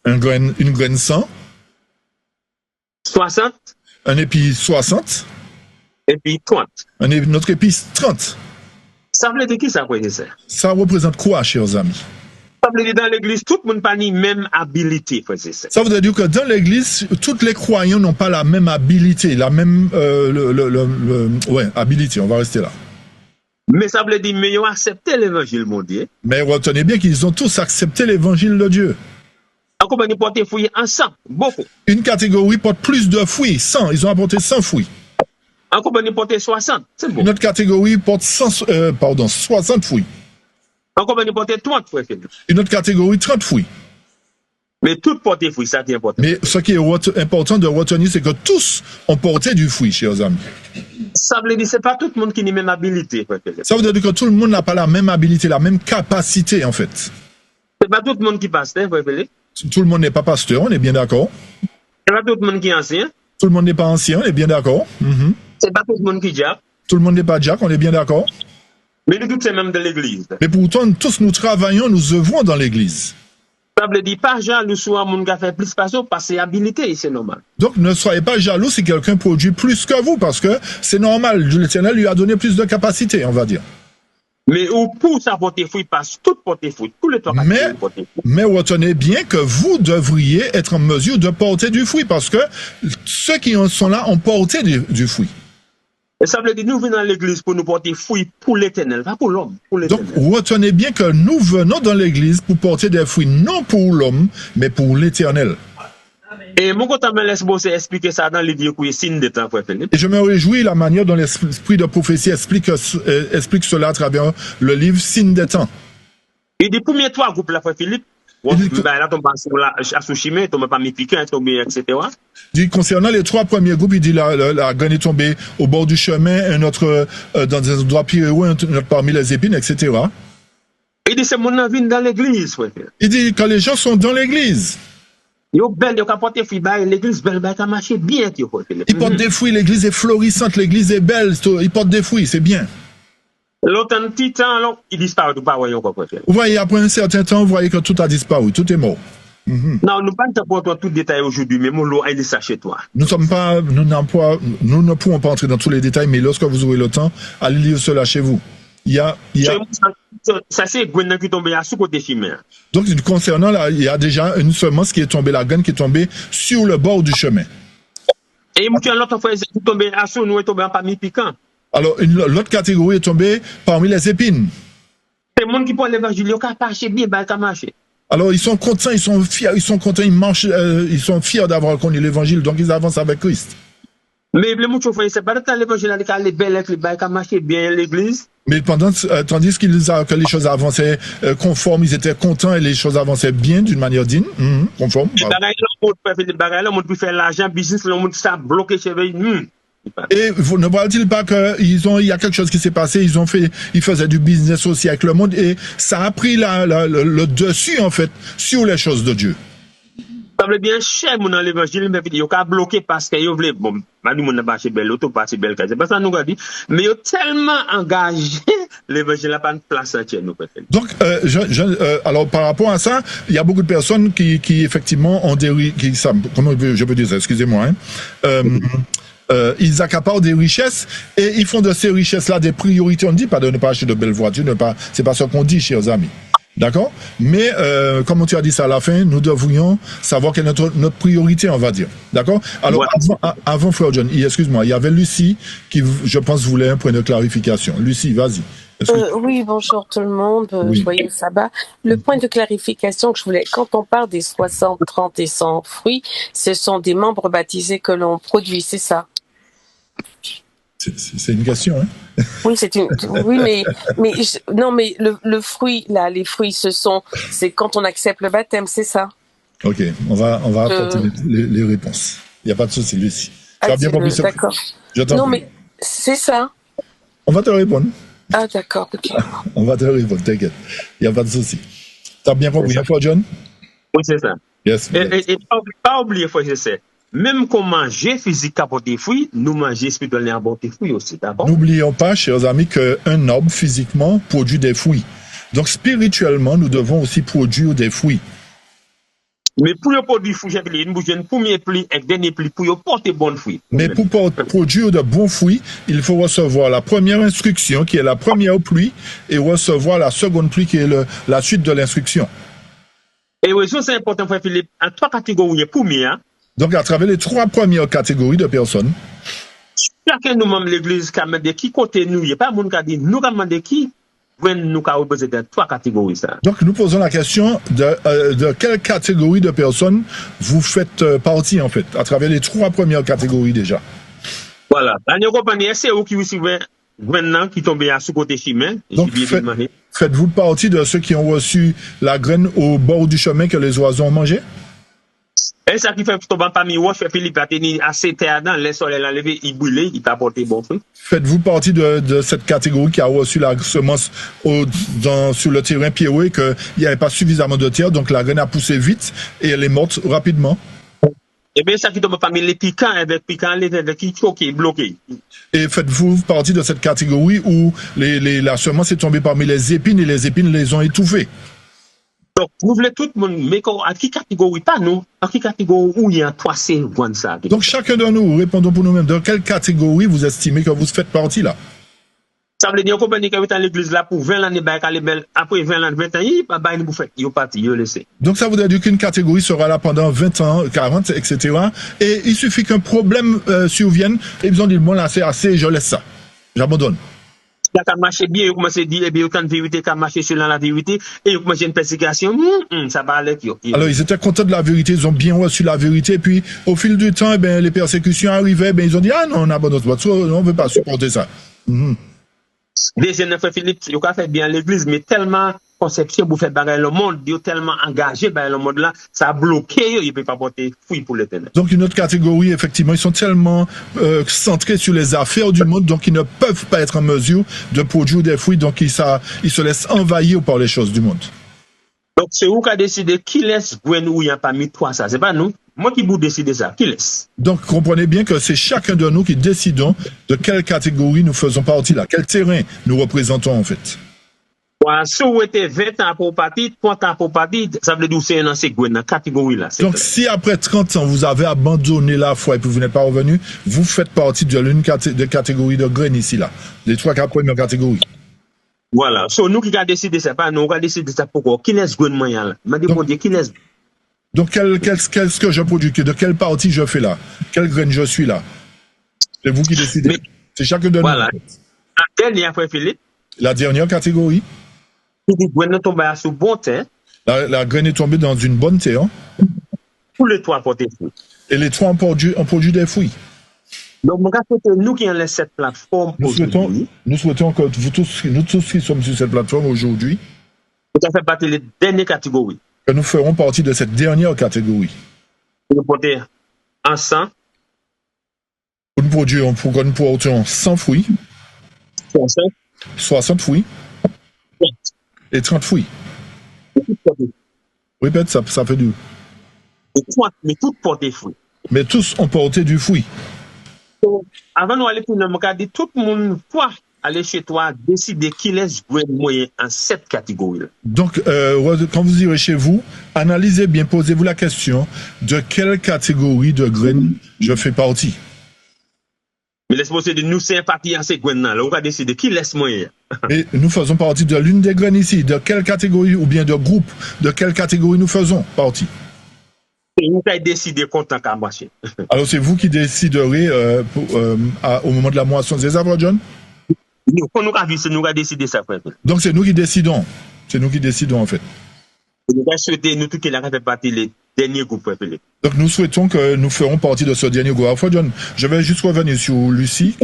Une graine 100. 60. Un épi 60. Et puis 30. Un autre épi 30. Ça veut dire qui ça, frère? Ça représente quoi, chers amis? Ça veut dire dans l'église, tout le monde n'a pas la même habilité, frère. Ça veut dire que dans l'église, tous les croyants n'ont pas la même habilité, la même habilité, on va rester là. Mais ça veut dire, mais ils ont accepté l'évangile, mon Dieu. Mais retenez bien qu'ils ont tous accepté l'évangile de Dieu. En compagnie porte fruits en 100, beaucoup. Une catégorie porte plus de fruits, 100, ils ont apporté 100 fruits. En compagnie porte 60, c'est bon. Une autre catégorie porte 60 fruits. En compagnie porte 30 fruits. Une autre catégorie, 30 fruits. Mais tout porte fruits, ça c'est important. Mais ce qui est important de retenir, c'est que tous ont porté du fruit, chers amis. Ça veut dire que ce n'est pas tout le monde qui a la même habilité. Ça veut dire que tout le monde n'a pas la même habilité, la même capacité, en fait. Ce n'est pas tout le monde qui passe, hein, tout le monde n'est pas pasteur, on est bien d'accord. Ce n'est pas tout le monde qui est ancien. Tout le monde n'est pas ancien, on est bien d'accord. Ce n'est pas tout le monde qui est Jack. Tout le monde n'est pas Jack, on est bien d'accord. Mais nous tous, c'est même de l'église. Mais pourtant, tous nous travaillons, nous œuvrons dans l'église. Ça veut dire pas jaloux sur mon gars fait plus passion parce que habilité, c'est normal. Donc ne soyez pas jaloux si quelqu'un produit plus que vous parce que c'est normal. L'Éternel lui a donné plus de capacité, on va dire. Mais pour ça porter fruit, passe tout porter fruit, tous les temps. Mais retenez bien que vous devriez être en mesure de porter du fruit parce que ceux qui en sont là ont porté du fruit. Et ça veut dire nous venons dans l'église pour nous porter fruits pour l'éternel, pas pour l'homme, pour Donc, l'éternel. retenez bien que nous venons dans l'église pour porter des fruits, non pour l'homme, mais pour l'éternel. Et mon côté me laisse bosser expliquer ça dans les vieux couilles signes de temps, frère Philippe. Et je me réjouis la manière dont l'esprit de prophétie explique cela à travers le livre Signes des temps. Et des premiers trois groupes là, frère Philippe, là, tombe à Sushime, tombe pas mi piquant, tombe, etc. Concernant les trois premiers groupes, il dit la graine est tombée au bord du chemin, un autre dans un endroit pireux, un autre parmi les épines, etc. Il dit c'est mon avis dans l'église, frère. Il dit quand les gens sont dans l'église, yo belle, yo porter fruit, l'église belle, ça marche bien, frère Philippe. Ils portent des fruits, l'église est florissante, l'église est belle, ils portent des fruits, c'est bien. L'autre petit temps, il disparaît, pas voyons quoi, frère. Vous voyez, après un certain temps, vous voyez que tout a disparu, tout est mort. Non, nous pas t'apporter tout détail aujourd'hui, mais mon lot est ça chez toi. Nous ne pourrons pas entrer dans tous les détails, mais lorsque vous aurez le temps, allez lire cela chez vous. Ça c'est Gwen qui est tombé à sous côté chemin. Donc, concernant là, il y a déjà une semence qui est tombée, la graine qui est tombée sur le bord du chemin. Et l'autre fois, qui est tombé à sous, nous est tombé en parmi piquant. Alors, l'autre catégorie est tombée parmi les épines. C'est le monde qui prend l'évangile, il a marché bien, il a marché. Alors, ils sont contents, ils sont fiers, ils sont contents, ils marchent, ils sont fiers d'avoir connu l'évangile, donc ils avancent avec Christ. Mais le monde qui c'est pas dans l'évangile, il a belle, il a marché bien l'église. Mais tandis que les choses avançaient conformes, ils étaient contents et les choses avançaient bien d'une manière digne, conforme. Le monde peut faire l'argent, business, le monde ça bloqué chez eux. Et ne voit-il pas qu'il y a quelque chose qui s'est passé, ils faisaient du business aussi avec le monde et ça a pris le dessus en fait sur les choses de Dieu. Ça veut bien cher dans l'évangile, mais il a bloqué parce qu'il voulait, bon, nous n'a pas acheté belle auto, pas acheté belle case. C'est pas ça nous a dit, mais il a tellement engagé, l'évangile n'a pas de place entière, nous peut-être. Donc, alors par rapport à ça, il y a beaucoup de personnes qui effectivement ont comment je peux dire ça, excusez-moi, ils accaparent des richesses et ils font de ces richesses-là des priorités. On ne dit pas de ne pas acheter de belles voitures, c'est pas ce qu'on dit, chers amis. D'accord? Mais, comme tu as dit ça à la fin, nous devrions savoir quelle est notre priorité, on va dire. D'accord? Alors, ouais. avant Frère John, excuse-moi, il y avait Lucie qui, je pense, voulait un point de clarification. Lucie, vas-y. Oui, bonjour tout le monde, joyeux sabbat. Le point de clarification que je voulais, quand on parle des 60, 30 et 100 fruits, ce sont des membres baptisés que l'on produit, c'est ça? C'est une question, hein? Oui, oui, non, mais le fruit, là, les fruits, c'est quand on accepte le baptême, c'est ça? Ok, on va apporter les réponses. Il n'y a pas de souci, Lucie. Tu as bien compris ça? D'accord. Non, mais c'est ça. On va te répondre. Ah, d'accord, ok. On va te répondre, t'inquiète. Il n'y a pas de souci. Tu as bien compris, Frère John? Oui, c'est ça. Yes. Et pas oublier, frère, je sais. Même qu'on mange physique à porter fruits, nous manger spirituellement à porter fruits aussi, d'accord? N'oublions pas, chers amis, qu'un arbre physiquement produit des fruits. Donc spirituellement, nous devons aussi produire des fruits. Mais pour le produire fruits, j'ai une première pli et dernier pli pour porter bons fruits. Mais pour produire de bons fruits, il faut recevoir la première instruction qui est la première pluie et recevoir la seconde pluie qui est la suite de l'instruction. Et oui, ça c'est important, frère Philippe. En trois catégories pour moi. Donc, à travers les trois premières catégories de personnes, chacun nous membres de l'église qui a demandé qui côté nous, il n'y a pas de monde qui a dit nous avons demandé qui, nous avons représenter trois catégories. Ça. Donc, nous posons la question de quelle catégorie de personnes vous faites partie, en fait, à travers les trois premières catégories déjà. Voilà. L'année compagnie, c'est eux qui recevez maintenant qui tombent à sous-côté chemin. Donc, faites-vous partie de ceux qui ont reçu la graine au bord du chemin que les oiseaux ont mangé? Et ça qui fait que tomber parmi eux, Philippe a tenu assez terre dans les soleils enlevés, il brûlait, il t'a porté bon fruit. Faites-vous partie de cette catégorie qui a reçu la semence sur le terrain pierreux et qu'il n'y avait pas suffisamment de terre, donc la graine a poussé vite et elle est morte rapidement? Et bien, ça qui tombe parmi les piquants, avec qui choqué, bloqué. Et faites-vous partie de cette catégorie où la semence est tombée parmi les épines et les épines les ont étouffées? Donc, nous voulons tout le monde, mais à qui catégorie, pas nous, à qui catégorie où il y a trois ça. Donc, chacun de nous, répondons pour nous-mêmes, dans quelle catégorie vous estimez que vous faites partie là? Ça veut dire qu'on peut dire qu'il est à l'église là pour 20 ans, après 20 ans, 20 ans, il pas bail pour faire, il est parti, il est laissé. Donc ça voudrait dire qu'une catégorie sera là pendant 20 ans, 40, etc. Et il suffit qu'un problème survienne et ils ont dit, bon là c'est assez, je laisse ça. J'abandonne. Ça a marché bien, il commence à dire, eh bien, autant de vérité qui a marché selon la vérité, et il commence à une persécution, ça va aller. Alors ils étaient contents de la vérité, ils ont bien reçu la vérité, et puis au fil du temps, eh bien, les persécutions arrivaient, eh bien, ils ont dit, ah non, on abandonne, on ne veut pas supporter ça. Deuxième frère Philippe, il a fait bien l'église, mais tellement conception pour faire bagarre le monde, il est tellement engagé dans le monde là, ça a bloqué, il ne peut pas porter fouille pour l'éternel. Donc une autre catégorie, effectivement, ils sont tellement centrés sur les affaires du monde, donc ils ne peuvent pas être en mesure de produire des fruits, donc ils se laissent envahir par les choses du monde. Donc c'est vous qui a décidé qui laisse Gwen ou il n'y a pas mis toi ça, c'est pas nous. Moi qui vous décider ça, qui laisse? Donc comprenez bien que c'est chacun de nous qui décidons de quelle catégorie nous faisons partie là, quel terrain nous représentons en fait. Si vous êtes 20 ans pour partir, 30 ans pour partir, ça veut dire que c'est dans cette catégorie là. Donc si après 30 ans vous avez abandonné la foi et puis vous n'êtes pas revenu, vous faites partie de l'une des catégories de graines ici là, les 3-4 premières catégories. Voilà, so nous qui avons décidé ça, pas nous, on a décidé ça pourquoi? Qui laisse graine moyen là? M'a dit pour dire qui laisse. Donc, qu'est-ce que je produis? De quelle partie je fais là? Quelle graine je suis là? C'est vous qui décidez. C'est chacun de nous. Voilà. La dernière, frère Philippe. La dernière catégorie. La graine est tombée sur bon terre. La graine est tombée dans une bonne terre. Tous les trois portent des fruits. Et les trois ont produit des fruits. Donc, mon gars, c'est nous qui avons cette plateforme aujourd'hui. Nous souhaitons que nous tous qui sommes sur cette plateforme aujourd'hui, nous fait partie des dernières catégories. Que nous ferons partie de cette dernière catégorie. Nous porter en 100. Pour que nous portions 100 fruits. 60 fruits. Et 30 fruits. Répète, ça fait du. Mais tous portent des fruits. Mais tous ont porté du fruit. Avant nous aller pour nous, on dit tout le monde, toi, aller chez toi, décider qui laisse grain moyen en cette catégorie. Donc, quand vous irez chez vous, analysez bien, posez-vous la question de quelle catégorie de graines je fais partie. Mais laisse-moi de nous sympathiser à ces graines-là. On va décider qui laisse moyen. Et nous faisons partie de l'une des graines ici. De quelle catégorie ou bien de groupe, de quelle catégorie nous faisons partie? C'est vous qui décidez content qu'à marcher. Alors, c'est vous qui déciderez au moment de la moisson. C'est ça, John? Nous, quand nous avons vu, c'est nous qui décidé ça, frère. Donc, c'est nous qui décidons. C'est nous qui décidons, en fait. Nous avons souhaité, nous, tout qui fait partie des derniers groupes, frère. Donc, nous souhaitons que nous ferons partie de ce dernier groupe. Frère John, je vais juste revenir sur Lucie,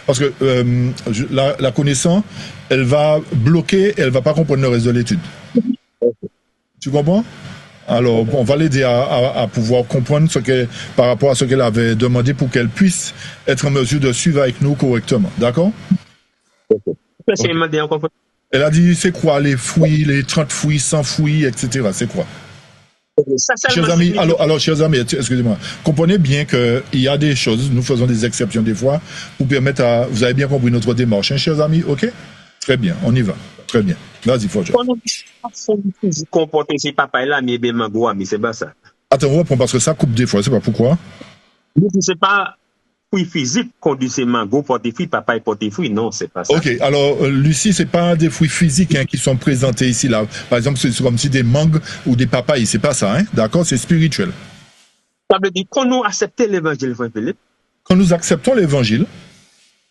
parce que la connaissance, elle va bloquer, elle ne va pas comprendre le reste de l'étude. Tu comprends? Alors, on va l'aider à pouvoir comprendre par rapport à ce qu'elle avait demandé pour qu'elle puisse être en mesure de suivre avec nous correctement. D'accord? Okay. Elle a dit, c'est quoi les fruits, les 30 fruits, 100 fruits, etc. C'est quoi? Chers amis, alors, chers amis, excusez-moi, comprenez bien qu'il y a des choses, nous faisons des exceptions des fois, pour permettre à... Vous avez bien compris notre démarche, hein, chers amis, ok? Très bien, on y va. Très bien. Vas-y, Forge. Comporter ses papas là, mais c'est pas ça. Attends, on reprend parce que ça coupe des fois, c'est pas pourquoi. C'est pas fruit physique qu'on dit c'est mango porter fruit, papa porter fruit, non, c'est pas ça. Ok, alors Lucie, c'est pas des fruits physiques qui sont présentés ici là. Par exemple, c'est comme si des mangues ou des papayes, c'est pas ça, hein? D'accord, c'est spirituel. Ça veut dire quand nous acceptons l'évangile, frère Philippe. Quand nous acceptons l'évangile,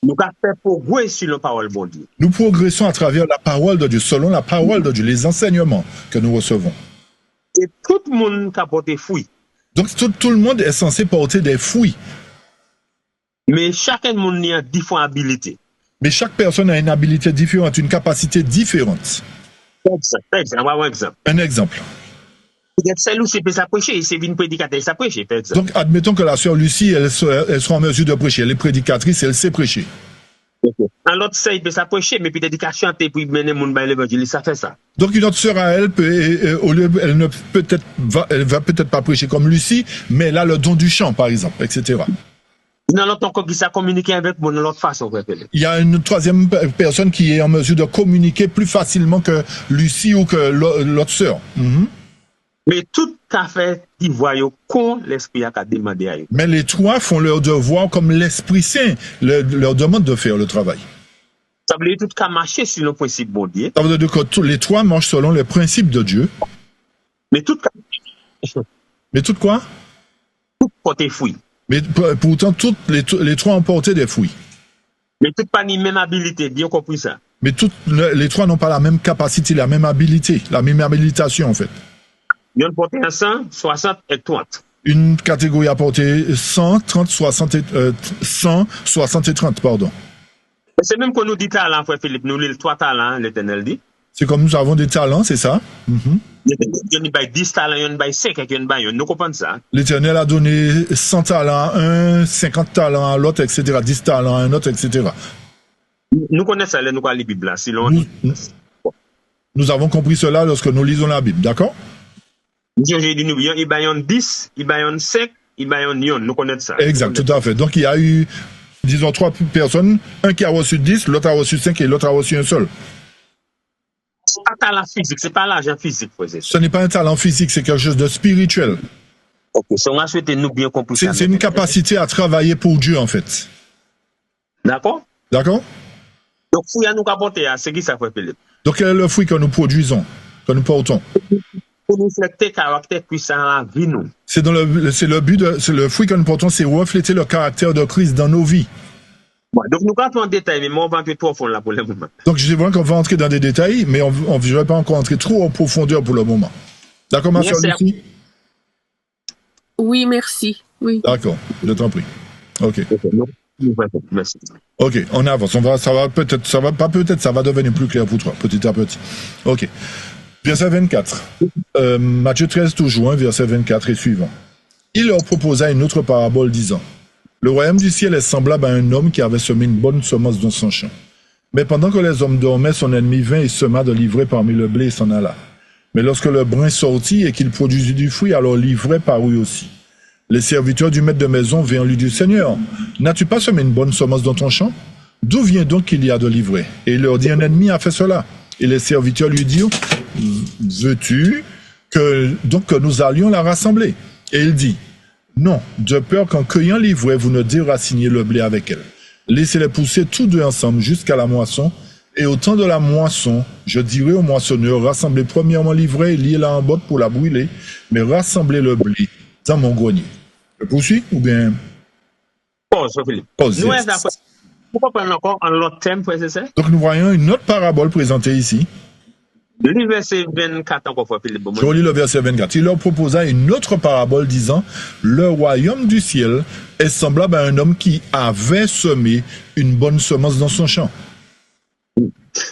nous avons progrès sur la parole de Dieu. Nous progressons à travers la parole de Dieu, selon la parole de Dieu, les enseignements que nous recevons. Et tout le monde qui a porté fruit. Donc tout le monde est censé porter des fruits. Mais chacun de monde a différentes habilités. Mais chaque personne a une habilité différente, une capacité différente. Un exemple. Donc, admettons que la sœur Lucie, elle sera en mesure de prêcher. Elle est prédicatrice, elle sait prêcher. Un autre sœur, il peut s'approcher, mais peut-être qu'elle chante et puis mener mon bail l'évangile, ça fait ça. Donc, une autre sœur à elle, elle va peut-être pas prêcher comme Lucie, mais elle a le don du chant, par exemple, etc. Il y a l'autre encore qui s'est communiqué avec moi de l'autre façon. Il y a une troisième personne qui est en mesure de communiquer plus facilement que Lucie ou que l'autre sœur. Mais tout à fait, ils voient qu'on l'Esprit a demandé à eux. Mais les trois font leur devoir comme l'Esprit Saint leur demande de faire le travail. Ça veut dire tout cas marcher sur le principe bon Dieu. Ça veut dire que tous les trois marchent selon les principes de Dieu. Mais tout cas. Mais tout quoi? Tout porter fruit. Mais pourtant, toutes les trois ont porté des fruits. Mais tout pas ni même habilité, bien compris ça. Mais les trois n'ont pas la même capacité, la même habilité, la même habilitation en fait. Ils ont porté 100, 60 et 30. Une catégorie a porté 100, 30, 60 100, 60 et 30, pardon. C'est même qu'on nous dit talent, frère Philippe, nous les trois talents, l'Éternel dit. C'est comme nous avons des talents, c'est ça? Il y en a 10 talents, il y en a 5, il y en a nous comprenons ça. L'Éternel a donné 100 talents à un, 50 talents à l'autre, etc., 10 talents à un autre, etc. Nous connaissons ça, nous connaissons la Bible là. Nous avons compris cela lorsque nous lisons la Bible, d'accord? J'ai dit, il y a 10, il y a 5, il y a 1, nous connaissons ça. Exact, tout à fait. Donc il y a eu, disons, 3 personnes, un qui a reçu 10, l'autre a reçu 5 et l'autre a reçu un seul. C'est pas talent physique, c'est pas l'argent physique. Ce n'est pas un talent physique, c'est quelque chose de spirituel. Ok, on va souhaiter nous bien comprendre ça. C'est une capacité à travailler pour Dieu, en fait. D'accord? D'accord? Donc, fruit à nous apporter, c'est qui ça fait, Philippe? Donc, quel est le fruit que nous produisons, que nous portons? Pour nous refléter le caractère puissant dans la vie, nous. C'est le but, c'est le fruit que nous portons, c'est refléter le caractère de Christ dans nos vies. Donc, nous rentrons en détail, mais moi, on va entrer trop au fond là pour le moment. Donc, je vois qu'on va entrer dans des détails, mais je ne vais pas encore entrer trop en profondeur pour le moment. D'accord, ma soeur Lucie? Oui, merci. Oui. D'accord, je t'en prie. OK. Merci. OK, on avance. Ça va devenir plus clair pour toi, petit à petit. OK. Verset 24. Matthieu 13, toujours, verset 24 et suivant. Il leur proposa une autre parabole disant: le royaume du ciel est semblable à un homme qui avait semé une bonne semence dans son champ. Mais pendant que les hommes dormaient, son ennemi vint et sema de l'ivraie parmi le blé et s'en alla. Mais lorsque le brin sortit et qu'il produisit du fruit, alors l'ivraie parut aussi. Les serviteurs du maître de maison vinrent lui dire: Seigneur, n'as-tu pas semé une bonne semence dans ton champ? D'où vient donc qu'il y a de l'ivraie? Et il leur dit: un ennemi a fait cela. Et les serviteurs lui dirent: veux-tu que nous allions la rassembler? Et il dit: non, de peur qu'en cueillant l'ivraie, vous ne déraciniez le blé avec elle. Laissez-les pousser tous deux ensemble jusqu'à la moisson. Et au temps de la moisson, je dirai aux moissonneurs: rassemblez premièrement l'ivraie et liez-la en botte pour la brûler, mais rassemblez le blé dans mon grenier. Je poursuis ou bien? Pause, Philippe. Pause. Nous, pourquoi prendre encore un autre thème, frère, c'est ça? Donc nous voyons une autre parabole présentée ici. Le verset 24 encore, frère Philippe. Je relis le verset 24. Il leur proposa une autre parabole disant: le royaume du ciel est semblable à un homme qui avait semé une bonne semence dans son champ.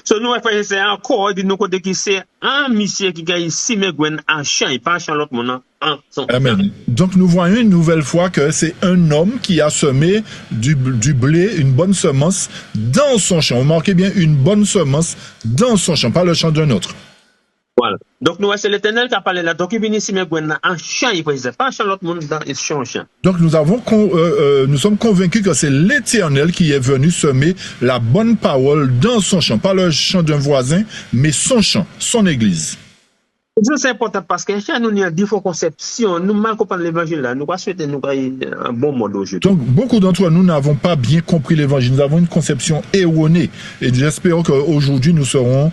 So nous, frère, c'est encore de nous côté qui c'est un monsieur qui a ici, mais en champ, il pas en champ l'autre monde en son. Amen. Donc nous voyons une nouvelle fois que c'est un homme qui a semé du blé, une bonne semence dans son champ. Remarquez bien, une bonne semence dans son champ, pas le champ d'un autre. Voilà. Donc nous, c'est l'Éternel qui a parlé là. Donc il vient ici, mais en champ, il ne pas en champ l'autre monde dans le champ. Donc nous sommes convaincus que c'est l'Éternel qui est venu semer la bonne parole dans son champ, pas le champ d'un voisin, mais son champ, son église. C'est important parce que chez nous, il y a des faux conceptions. Nous mal comprenons l'évangile là. Nous pas souhaiter nous un bon mode aujourd'hui. Donc beaucoup d'entre nous n'avons pas bien compris l'évangile. Nous avons une conception erronée. Et j'espère qu'aujourd'hui nous serons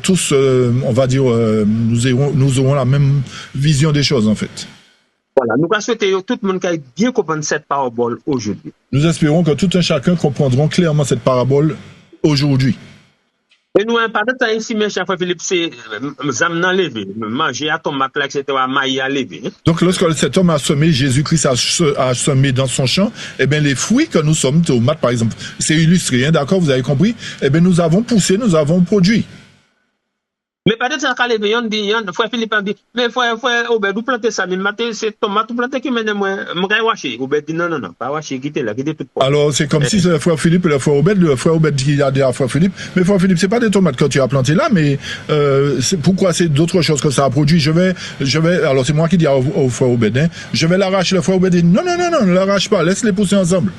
tous, on va dire, nous aurons la même vision des choses en fait. Voilà. Nous pas souhaiter tout le monde qui a bien compris cette parabole aujourd'hui. Nous espérons que tout un chacun comprendront clairement cette parabole aujourd'hui. Et nous, pas de temps ici, mais chaque fois, Philippe, c'est zamenant levé, manger à tomate, etc., maïs à lever. Donc, lorsque cet homme a semé, Jésus-Christ a semé dans son champ, eh bien, les fruits que nous sommes, tomates, par exemple, c'est illustré, hein, d'accord, vous avez compris? Eh bien, nous avons poussé, nous avons produit. Mais peut-être ça quand les frère Philippe a dit, mais frère Obed, vous plantez ça, mais matin c'est tomate, vous plantez qui mène moi wacher. Obed dit non, pas wacher, quittez tout. Alors c'est comme si c'est le frère Philippe et le frère Obed qui a dit à frère Philippe, mais frère Philippe, c'est pas des tomates que tu as plantées là, mais pourquoi c'est d'autres choses que ça a produit? Je vais, alors c'est moi qui dis au frère Obed, hein, je vais l'arracher. Le frère Obed dit non, ne l'arrache pas, laisse-les pousser ensemble.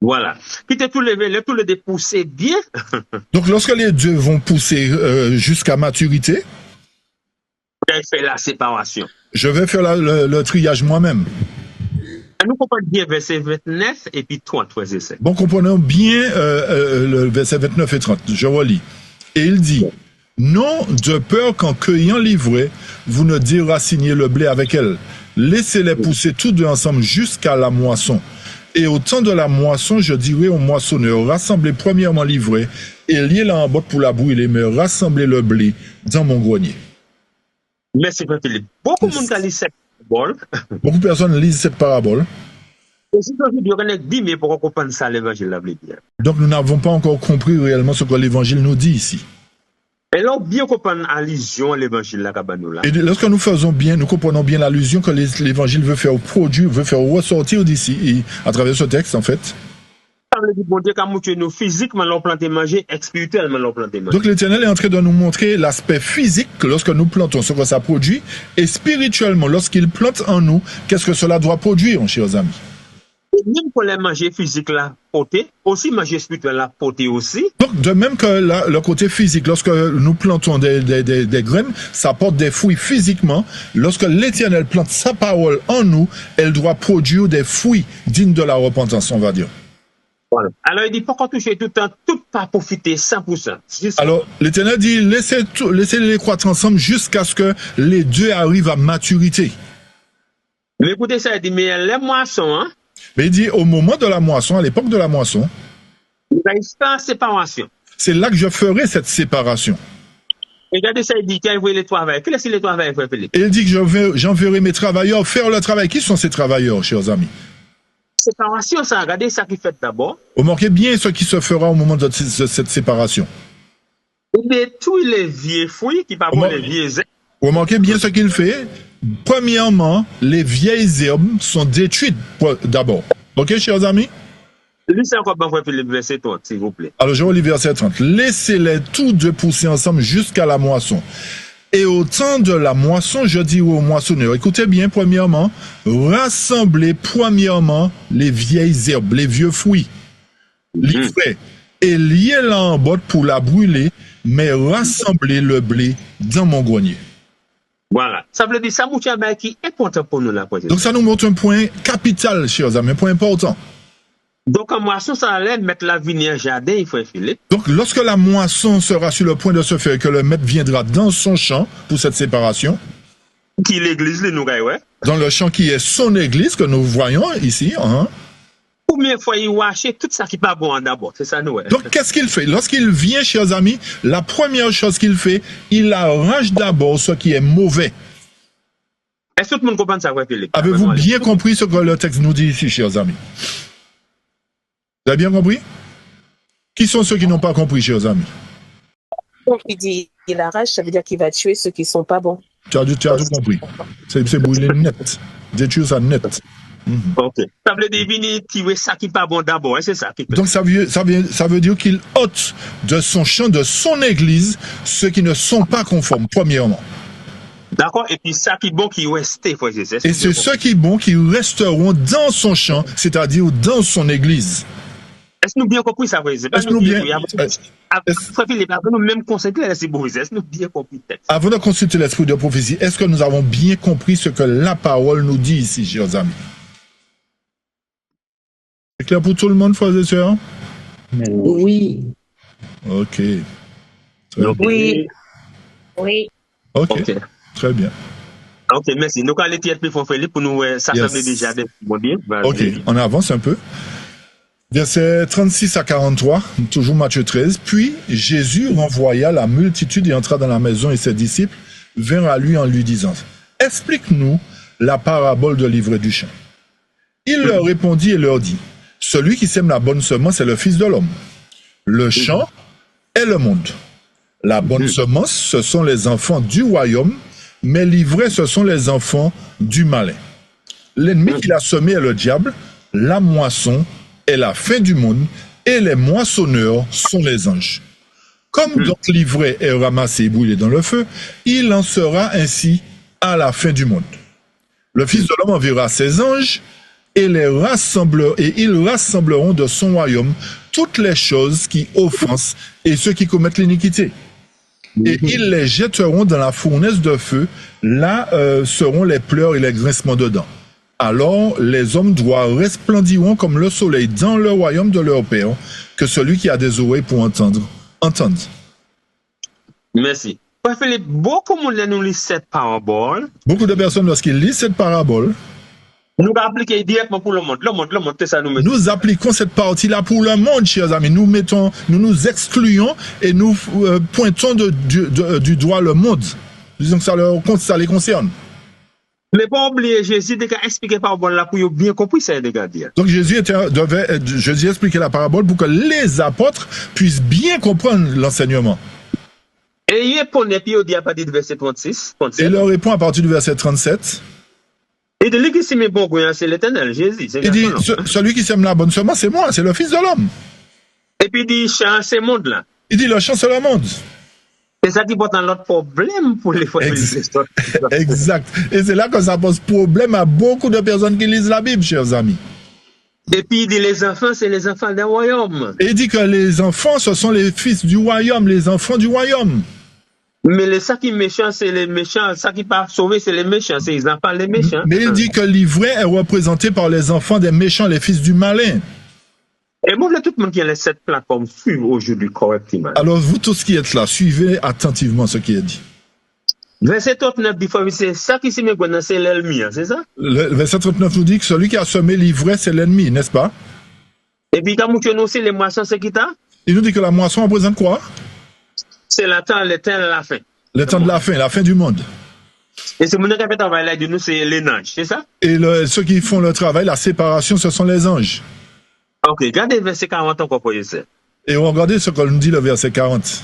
Voilà. Quittez tout le dépousser bien. Donc, lorsque les deux vont pousser jusqu'à maturité, vous avez fait la séparation. Je vais faire le triage moi-même. nous comprenons bien verset 29 et puis 30, frères et sœurs. Bon, comprenons bien le verset 29 et 30. Je relis. Et il dit, non de peur qu'en cueillant l'ivraie, vous ne déraciniez le blé avec elle. Laissez-les pousser tous deux ensemble jusqu'à la moisson. Et au temps de la moisson, je dirai aux moissonneurs, rassemblez premièrement l'ivraie et liez-la en botte pour la brûler, mais rassemblez le blé dans mon grenier. Merci, frère Philippe. Beaucoup de monde a lu cette parabole. Beaucoup de personnes lisent cette parabole. Et si aujourd'hui, on a dit, mais pour comprendre ça, l'évangile l'a dit. Donc nous n'avons pas encore compris réellement ce que l'évangile nous dit ici. Et là, bien comprendre l'allusion à l'évangile là. Et lorsque nous faisons bien, nous comprenons bien l'allusion que l'évangile veut faire produire, veut faire ressortir d'ici, à travers ce texte en fait. Ça veut dire bon Dieu qu'à nous physiquement l'on planté manger, spirituellement l'on planté manger. Donc l'Éternel est en train de nous montrer l'aspect physique lorsque nous plantons ce que ça produit, et spirituellement lorsqu'il plante en nous, qu'est-ce que cela doit produire, chers amis. Et même pour les manger physique là, porter, aussi manger spirituel là, porter aussi. Donc de même que le côté physique, lorsque nous plantons des graines, ça porte des fruits physiquement. Lorsque l'Éternel plante sa parole en nous, elle doit produire des fruits dignes de la repentance, on va dire. Voilà. Alors il dit, pourquoi toucher tout le temps, tout pas profiter 100%. Alors l'Éternel dit, laissez-les croître ensemble jusqu'à ce que les deux arrivent à maturité. Mais écoutez ça, il dit, mais les moissons, hein. Mais il dit, au moment de la moisson, à l'époque de la moisson, il va y faire séparation. C'est là que je ferai cette séparation. Regardez ça, il dit qu'il va les travailleurs. Quels sont les travailleurs, frère Philippe? Et il dit que j'enverrai mes travailleurs faire le travail. Qui sont ces travailleurs, chers amis? Séparation, ça, regardez ça qui fait d'abord. Remarquez bien ce qui se fera au moment de cette séparation. Il détruit les vieux fruits qui parlent les vieux herbes. Remarquez bien ce qu'il fait. Premièrement, les vieilles herbes sont détruites d'abord. Ok, chers amis? Lisez encore bien, frère Philippe, verset 30, s'il vous plaît. Alors, je relis verset 30. Laissez-les tous deux pousser ensemble jusqu'à la moisson. Et au temps de la moisson, je dis aux moissonneurs, écoutez bien, premièrement, rassemblez premièrement les vieilles herbes, les vieux fruits, l'ivraie, et liez-la en botte pour la brûler, mais rassemblez le blé dans mon grenier. Voilà. Ça veut dire ça, qui est important pour nous là. Donc ça nous montre un point capital, chers amis, un point important. Donc en moisson, ça allait mettre la vigne en jardin, il faut Philippe. Donc lorsque la moisson sera sur le point de se faire, que le maître viendra dans son champ pour cette séparation. Qui est l'église, les nourris, ouais. Dans le champ qui est son église, que nous voyons ici. Hein. Combien de fois il wache tout ça qui n'est pas bon d'abord, c'est ça nous. Ouais. Donc qu'est-ce qu'il fait? Lorsqu'il vient, chers amis, la première chose qu'il fait, il arrache d'abord ce qui est mauvais. Est-ce que tout le monde comprend ça, ouais, Philippe? Avez-vous bien compris ce que le texte nous dit ici, chers amis? Vous avez bien compris? Qui sont ceux qui n'ont pas compris, chers amis? Donc il dit, il arrache, ça veut dire qu'il va tuer ceux qui ne sont pas bons. Tu as tout compris. C'est brûler net. Détruire ça net. Ok. Ça veut dire venir tirer ça qui n'est pas bon d'abord, c'est ça qui. Donc ça veut dire qu'il ôte de son champ, de son église, ceux qui ne sont pas conformes, premièrement. D'accord, et puis ça qui est bon qui reste, frère Jésus. Et c'est ceux qui sont bons qui resteront dans son champ, c'est-à-dire dans son église. Est-ce que nous bien compris ça, frère Jésus? Est-ce que nous bien... Frère Philippe, avant nous même consulter l'esprit de prophétie, est-ce que nous bien compris le texte? Avant de consulter l'esprit de prophétie, est-ce que nous avons bien compris ce que la parole nous dit ici, chers amis? C'est clair pour tout le monde, frères et sœurs? Oui. Ok. Oui. Oui. Ok. Très bien. Ok, merci. Nous allons aller plus fort, Philippe, pour nous, ça semble déjà bien. Ok, on avance un peu. Versets 36 à 43, toujours Matthieu 13. Puis Jésus renvoya la multitude et entra dans la maison et ses disciples vinrent à lui en lui disant, « Explique-nous la parabole de l'ivraie du champ. » Il leur répondit et leur dit, « Celui qui sème la bonne semence est le Fils de l'homme. Le champ est le monde. La bonne semence, ce sont les enfants du royaume, mais l'ivraie, ce sont les enfants du malin. L'ennemi qui l'a semé est le diable, la moisson est la fin du monde, et les moissonneurs sont les anges. Comme donc l'ivraie est ramassée et brûlée dans le feu, il en sera ainsi à la fin du monde. Le Fils de l'homme enverra ses anges, et ils rassembleront de son royaume toutes les choses qui offensent et ceux qui commettent l'iniquité. Et ils les jetteront dans la fournaise de feu, là seront les pleurs et les grincements de dents. Alors les hommes droits resplendiront comme le soleil dans le royaume de leur Père, que celui qui a des oreilles pour entendre, entende. Merci. Frère Philippe, beaucoup de monde nous lit cette parabole. Beaucoup de personnes, lorsqu'ils lisent cette parabole, nous appliquons directement pour le monde. Le monde, c'est ça nous mettons. Nous appliquons cette partie-là pour le monde, chers amis. Nous nous excluons et nous pointons du doigt le monde. Disons que ça les concerne. Mais pas oublier, Jésus a expliqué la parabole là pour bien compris ça de dire. Donc Jésus expliquer la parabole pour que les apôtres puissent bien comprendre l'enseignement. Et il répond à partir du verset 36. Et il leur répond à partir du verset 37. Et de lui qui sème bon grain, c'est l'Éternel, Jésus. Il dit, celui qui sème la bonne semence, c'est moi, c'est le Fils de l'homme. Et puis il dit, change ce monde-là. Il dit, le champ, c'est le monde. C'est ça qui pose un autre problème pour les fois. Exact. Et c'est là que ça pose problème à beaucoup de personnes qui lisent la Bible, chers amis. Et puis il dit, les enfants, c'est les enfants d'un royaume. Et il dit que les enfants, ce sont les fils du royaume, les enfants du royaume. Mais ça qui est méchant, c'est les méchants. Ça qui pas sauvé, c'est les méchants. C'est les enfants, les méchants. Mais il dit que l'ivraie est représenté par les enfants des méchants, les fils du malin. Et moi, tout le monde qui a cette plateforme suivre aujourd'hui correctement. Alors, vous tous qui êtes là, suivez attentivement ce qui est dit. Verset 39 dit, c'est ça qui s'est mis, c'est l'ennemi, c'est ça? Le verset 39 nous dit que celui qui a semé l'ivraie, c'est l'ennemi, n'est-ce pas? Et puis, quand nous aussi, les moissons, c'est qui t'a? Il nous dit que la moisson représente quoi? C'est le temps de la fin. Le temps de la fin du monde. Et c'est mon qui fait travail là, de nous, c'est les anges, c'est ça? Et ceux qui font le travail, la séparation, ce sont les anges. Ok, regardez le verset 40 encore pour ça. Et regardez ce qu'on nous dit le verset 40.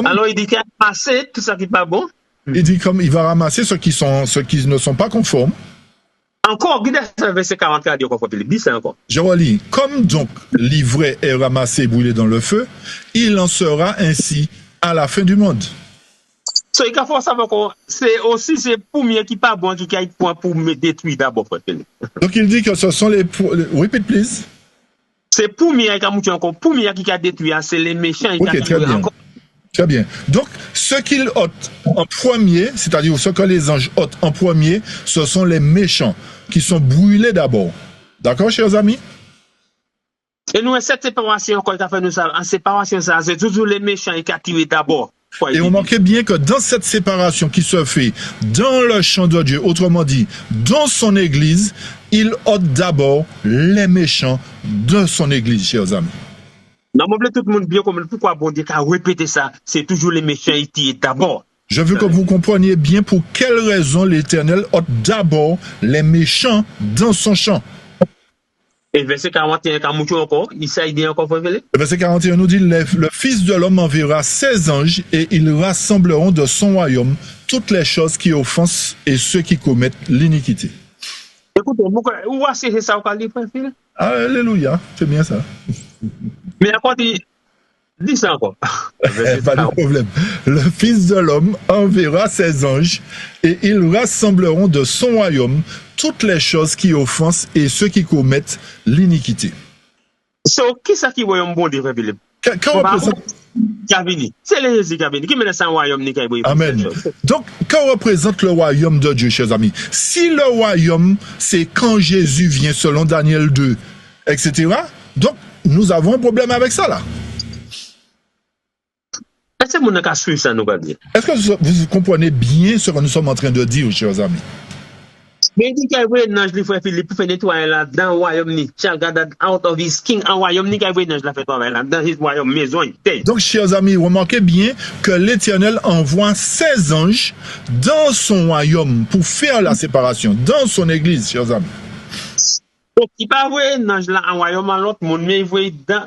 Alors il dit qu'il a passé tout ça qui n'est pas bon. Il dit comme il va ramasser ceux qui ne sont pas conformes. Encore, regardez le verset 44, dis ça encore. Je relis. Comme donc l'ivraie est ramassée et brûlée dans le feu, il en sera ainsi à la fin du monde. Il faut savoir que c'est aussi ces pommiers qui pas bon qui a point pour me détruire d'abord. Donc il dit que ce sont les repeat please. C'est pommiers qui a détruit, c'est les méchants. Ok, très bien. Très bien. Donc ce qu'ils ôtent en premier, c'est-à-dire ce que les anges ôtent en premier, ce sont les méchants qui sont brûlés d'abord. D'accord, chers amis? Et nous, cette séparation qu'on a fait, nous, en séparation, ça, c'est toujours les méchants qui ont tiré d'abord. Et on manquait bien que dans cette séparation qui se fait dans le champ de Dieu, autrement dit, dans son église, il ôte d'abord les méchants de son église, chers amis. Non, mais tout le monde bien comme pourquoi bon Dieu a répété ça, c'est toujours les méchants qui tirent d'abord. Je veux que vous compreniez bien pour quelle raison l'Éternel ôte d'abord les méchants dans son champ. Et verset 41, quand nous encore, il s'est dit encore, le verset 41 nous dit, le Fils de l'homme enverra ses anges et ils rassembleront de son royaume toutes les choses qui offensent et ceux qui commettent l'iniquité. Écoutez, où c'est ça qu'on dit, frère Phil? Alléluia, c'est bien ça. Mais à quoi dis ça encore. Pas de problème. Le Fils de l'homme enverra ses anges et ils rassembleront de son royaume toutes les choses qui offensent et ceux qui commettent l'iniquité. Qui est-ce qui voit un bon Dieu, Philippe? C'est le Jésus qui a venu. Qui mène ça au royaume? Amen. Donc, que représente le royaume de Dieu, chers amis? Si le royaume, c'est quand Jésus vient, selon Daniel 2, etc., donc, nous avons un problème avec ça, là. Est-ce que vous suivre ça, nous va dire? Est-ce que vous comprenez bien ce que nous sommes en train de dire, chers amis? Mais il dit qu'il y a un ange, frère Philippe, pour faire nettoyer là dans le royaume, shall gather out of his king, en royaume, il y a un ange, fait travailler là dans his royaume, maison. Donc, chers amis, remarquez bien que l'Éternel envoie ses anges dans son royaume pour faire la séparation, dans son église, chers amis. Donc, il pas un ange là en royaume, à l'autre monde, mais il voit dans,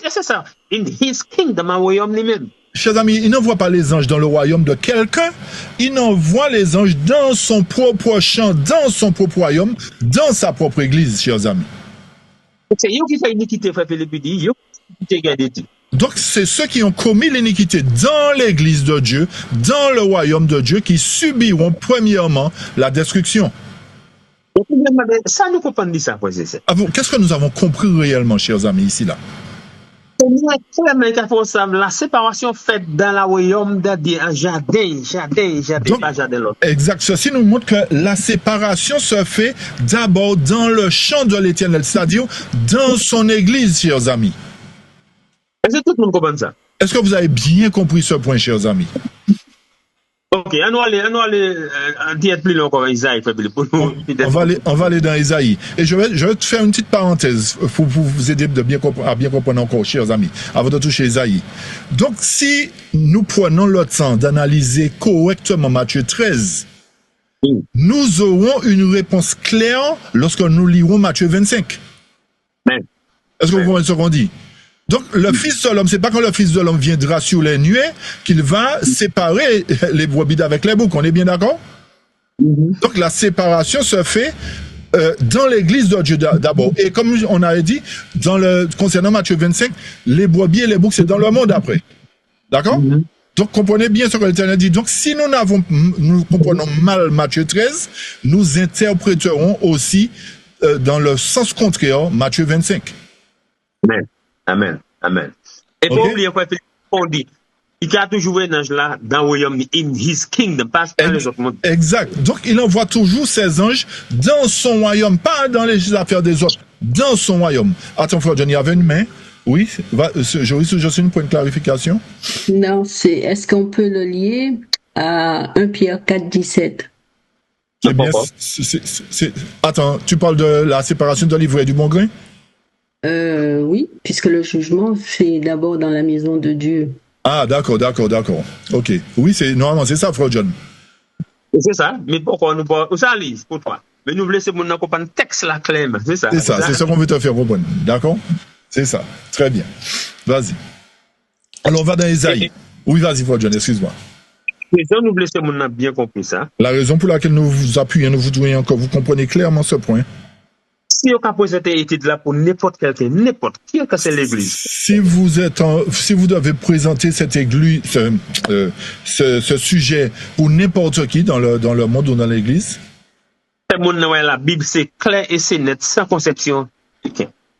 c'est ça, in his kingdom, en royaume lui-même. Chers amis, il n'envoie pas les anges dans le royaume de quelqu'un, il envoie les anges dans son propre champ, dans son propre royaume, dans sa propre église, chers amis. C'est eux qui font l'iniquité, frère Philippe, dit, donc c'est ceux qui ont commis l'iniquité dans l'église de Dieu, dans le royaume de Dieu, qui subiront premièrement la destruction. Ça nous comprend ça, qu'est-ce que nous avons compris réellement, chers amis, ici, là? La séparation faite dans la royaume d'un jardin, pas jardin l'autre. Exact. Ceci nous montre que la séparation se fait d'abord dans le champ de l'Éternel, c'est-à-dire dans son église, chers amis. Est-ce que tout le monde comprend ça? Est-ce que vous avez bien compris ce point, chers amis? Ok, on va aller dire plus long encore Isaïe. On va aller dans Isaïe. Et je vais te faire une petite parenthèse pour vous aider à bien comprendre encore, chers amis, avant de toucher Isaïe. Donc, si nous prenons le temps d'analyser correctement Matthieu 13, nous aurons une réponse claire lorsque nous lirons Matthieu 25. Est-ce que vous comprenez ce qu'on dit? Donc, le Fils de l'homme, c'est pas quand le Fils de l'homme viendra sur les nuées qu'il va séparer les brebis d'avec les boucs. On est bien d'accord? Donc, la séparation se fait dans l'église de Dieu d'abord. Et comme on avait dit, concernant Matthieu 25, les brebis et les boucs, c'est dans le monde après. D'accord? Donc, comprenez bien ce que l'Éternel dit. Donc, si nous comprenons mal Matthieu 13, nous interpréterons aussi dans le sens contraire Matthieu 25. Amen. Et pour oublier quoi, on dit, il a toujours un ange là dans le royaume, in his kingdom, pas dans les autres mondes. Exact. Donc, il envoie toujours ses anges dans son royaume, pas dans les affaires des autres, dans son royaume. Attends, Frère John, il y avait une main. Oui, je une pour une clarification. Non, est-ce qu'on peut le lier à 1 Pierre 4, 17? Eh bien, attends, tu parles de la séparation de l'ivraie et du bon grain? Oui, puisque le jugement fait d'abord dans la maison de Dieu. Ah, d'accord. Ok. Oui, normalement, c'est ça, Frère John. C'est ça, mais pourquoi nous pas ça lise pour toi. Mais nous laissons mon comprendre texte là clairement, c'est ça. C'est ça, c'est ce qu'on veut te faire comprendre. D'accord? C'est ça. Très bien. Vas-y. Alors, on va dans Isaïe. Oui, vas-y, Frère John, excuse-moi. Nous laissons mon bien compris ça. La raison pour laquelle nous vous appuyons, nous voudrions que vous compreniez clairement ce point. Si on a posé cette étude là pour n'importe quelqu'un, n'importe qui que c'est l'église. Si vous devez présenter cette église, ce sujet pour n'importe qui dans le monde ou dans l'église. La Bible c'est clair et c'est net, sans conception.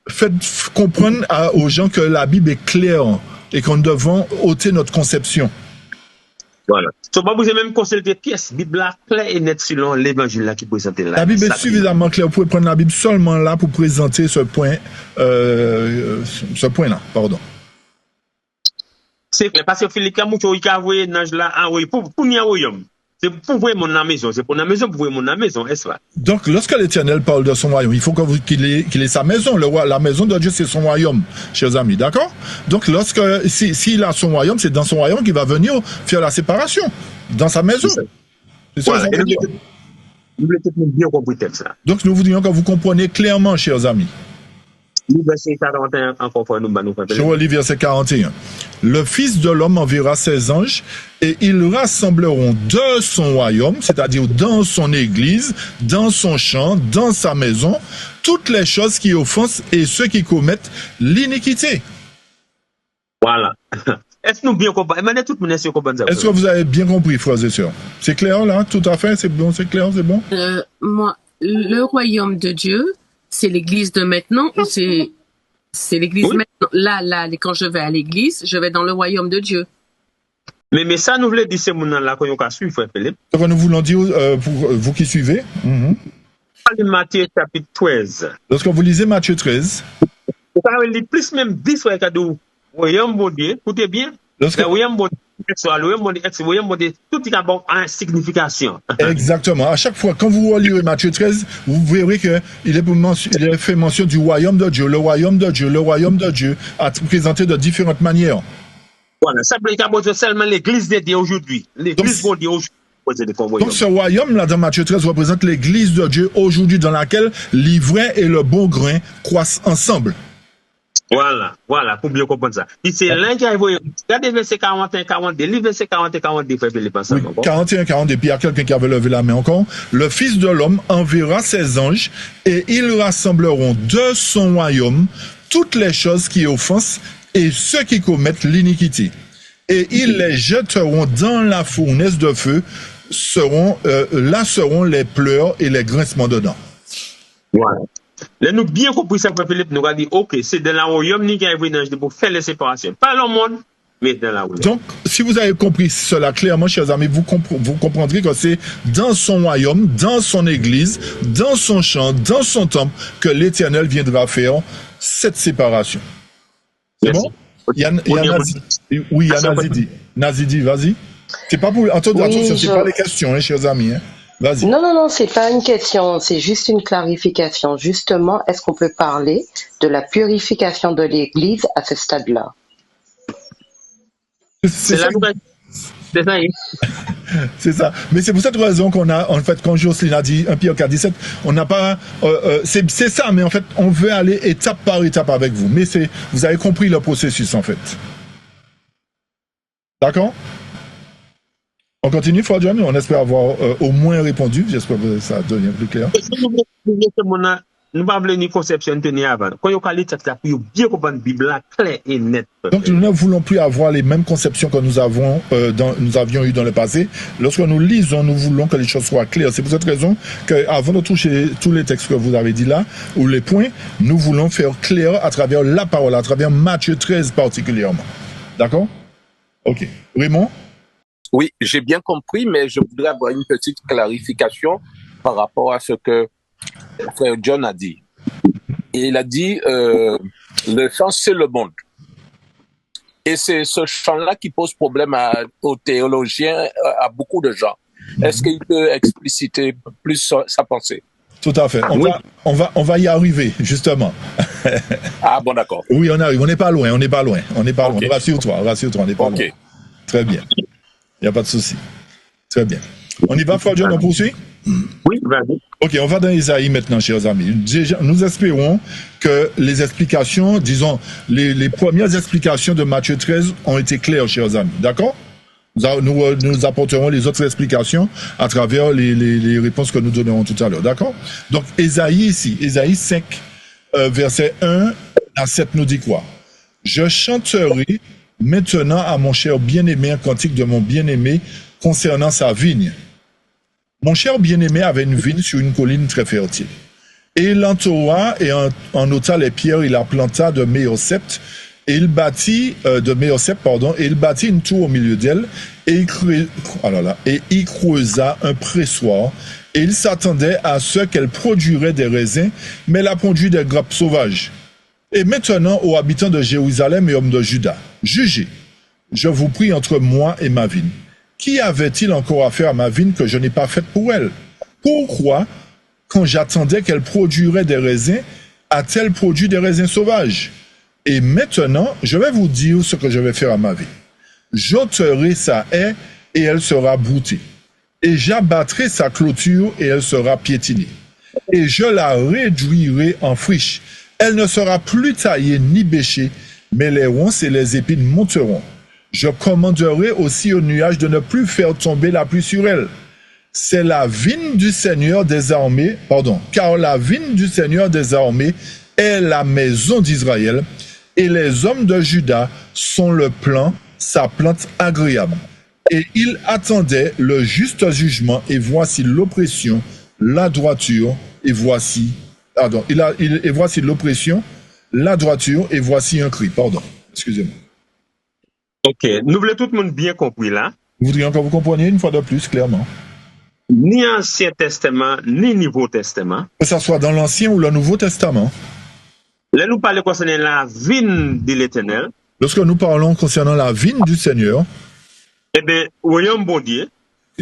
Faites comprendre aux gens que la Bible est claire et qu'on devons ôter notre conception. Voilà. So, vous avez même consulté pièce Bible claire et nette selon l'évangile là qui présente là. La Bible est suffisamment claire. Vous pouvez prendre la Bible seulement là pour présenter ce point-là. C'est clair parce que Philippe Kamoucho il a envoyé l'ange là pour n'y royaume. C'est pour voir mon maison, c'est pour la maison, pour voir mon maison, est-ce pas? Donc, lorsque l'Éternel parle de son royaume, il faut qu'il ait sa maison. La maison de Dieu, c'est son royaume, chers amis, d'accord? Donc, s'il a son royaume, c'est dans son royaume qu'il va venir faire la séparation, dans sa maison. C'est ça. Voilà. Nous voulons bien compris ça. Donc, nous voudrions que vous compreniez clairement, chers amis. Verset 41, encore fois, nous je relis verset 41. Le Fils de l'homme enverra ses anges et ils rassembleront de son royaume, c'est-à-dire dans son église, dans son champ, dans sa maison, toutes les choses qui offensent et ceux qui commettent l'iniquité. Voilà. Est-ce que nous bien compris? Est-ce que vous avez bien compris, frères et sœurs? C'est clair là? Tout à fait? C'est bon? C'est clair? C'est bon? Moi, le royaume de Dieu, c'est l'église de maintenant ou c'est l'église maintenant? Là, quand je vais à l'église, je vais dans le royaume de Dieu. Mais ça nous voulait dire c'est mon là qu'on a suivi, frère Philippe. Ce que nous voulons dire pour vous qui suivez. Matthieu chapitre 13. Lorsque vous lisez Matthieu 13. Vous avez plus même 10 fois cadeau. Royaume de Dieu, écoutez bien. Le royaume de Dieu, tout est bon en signification. Exactement. À chaque fois, quand vous relirez Matthieu 13, vous verrez qu'il est fait mention du royaume de Dieu, le royaume de Dieu, le royaume de Dieu, à présenter de différentes manières. Voilà, ça peut être seulement l'église de Dieu aujourd'hui. L'église de Dieu aujourd'hui. Donc ce royaume-là dans Matthieu 13 représente l'église de Dieu aujourd'hui dans laquelle l'ivraie et le bon grain croissent ensemble. Voilà, pour bien comprendre ça. C'est l'un qui a évolué. Regardez verset 41, 42, livre verset 41, 42, frère Philippe. 41, 42, puis il y a quelqu'un qui avait levé la main encore. Le Fils de l'homme enverra ses anges et ils rassembleront de son royaume toutes les choses qui offensent et ceux qui commettent l'iniquité. Et ils les jetteront dans la fournaise de feu. Là seront les pleurs et les grincements de dents. Voilà. Là, nous bien compris ça, Philippe, nous avons dit, ok, c'est dans la royaume qui a évidence pour faire les séparations. Pas dans le monde, mais dans la royaume. Donc, si vous avez compris cela clairement, chers amis, vous comprendrez que c'est dans son royaume, dans son église, dans son champ, dans son temple, que l'Éternel viendra faire cette séparation. C'est bon? Il y a Nazidi. Nazidi, vas-y. C'est pas pour attention, c'est pas les questions, hein, chers amis. Hein. Vas-y. Non, c'est pas une question, c'est juste une clarification. Justement, est-ce qu'on peut parler de la purification de l'Église à ce stade-là? C'est ça. C'est ça. Mais c'est pour cette raison qu'on a, en fait, quand Jocelyne a dit 1 Pierre 4, 17, on n'a pas, c'est ça, mais en fait, on veut aller étape par étape avec vous. Mais vous avez compris le processus, en fait. D'accord? On continue, Frère John, on espère avoir au moins répondu. J'espère que ça devient plus clair. Nous ne voulons ni conception tenir avant. Quand on parle de ça, il bien comprendre la Bible clair et net. Donc nous ne voulons plus avoir les mêmes conceptions que nous avions eues dans le passé. Lorsque nous lisons, nous voulons que les choses soient claires. C'est pour cette raison qu'avant de toucher tous les textes que vous avez dit là, ou les points, nous voulons faire clair à travers la parole, à travers Matthieu 13 particulièrement. D'accord? Ok. Raymond? Oui, j'ai bien compris, mais je voudrais avoir une petite clarification par rapport à ce que Frère John a dit. Il a dit le champ, c'est le monde. Et c'est ce champ-là qui pose problème aux théologiens, à beaucoup de gens. Est-ce qu'il peut expliciter plus sa pensée? Tout à fait. On va y arriver, justement. Ah bon, d'accord. Oui, on arrive. On n'est pas loin. Okay. Rassure-toi, on n'est pas loin. Très bien. Il n'y a pas de souci. Très bien. On y va, Frère John, on poursuit? Oui, vas-y. Ok, on va dans Isaïe maintenant, chers amis. Déjà, nous espérons que les explications, disons, les premières explications de Matthieu 13 ont été claires, chers amis. D'accord? Nous apporterons les autres explications à travers les réponses que nous donnerons tout à l'heure. D'accord? Donc, Isaïe 5, verset 1 à 7 nous dit quoi? Je chanterai maintenant à mon cher bien-aimé un cantique de mon bien-aimé concernant sa vigne. Mon cher bien-aimé avait une vigne sur une colline très fertile. Et il l'entoura et en ôta les pierres, il la planta de méosept, et il bâtit une tour au milieu d'elle, et il creusa un pressoir, et il s'attendait à ce qu'elle produirait des raisins, mais elle a produit des grappes sauvages. Et maintenant, aux habitants de Jérusalem et hommes de Juda, jugez, je vous prie entre moi et ma vigne. Qui avait-il encore à faire à ma vigne que je n'ai pas faite pour elle? Pourquoi, quand j'attendais qu'elle produirait des raisins, a-t-elle produit des raisins sauvages? Et maintenant, je vais vous dire ce que je vais faire à ma vigne. J'ôterai sa haie et elle sera broutée. Et j'abattrai sa clôture et elle sera piétinée. Et je la réduirai en friche. Elle ne sera plus taillée ni bêchée, mais les ronces et les épines monteront. Je commanderai aussi aux nuages de ne plus faire tomber la pluie sur elle. C'est la vigne du Seigneur des armées, car la vigne du Seigneur des armées est la maison d'Israël, et les hommes de Juda sont sa plante agréable. Et il attendait le juste jugement, et voici l'oppression, la droiture, et voici l'oppression, la droiture, et voici un cri. Excusez-moi. Ok, nous voulons tout le monde bien compris là. Nous voudrions que vous compreniez une fois de plus, clairement. Ni Ancien Testament, ni Nouveau Testament. Que ce soit dans l'Ancien ou le Nouveau Testament. Là, nous parlons concernant la vigne de l'Éternel. Lorsque nous parlons concernant la vigne du Seigneur, eh bien, royaume bon Dieu.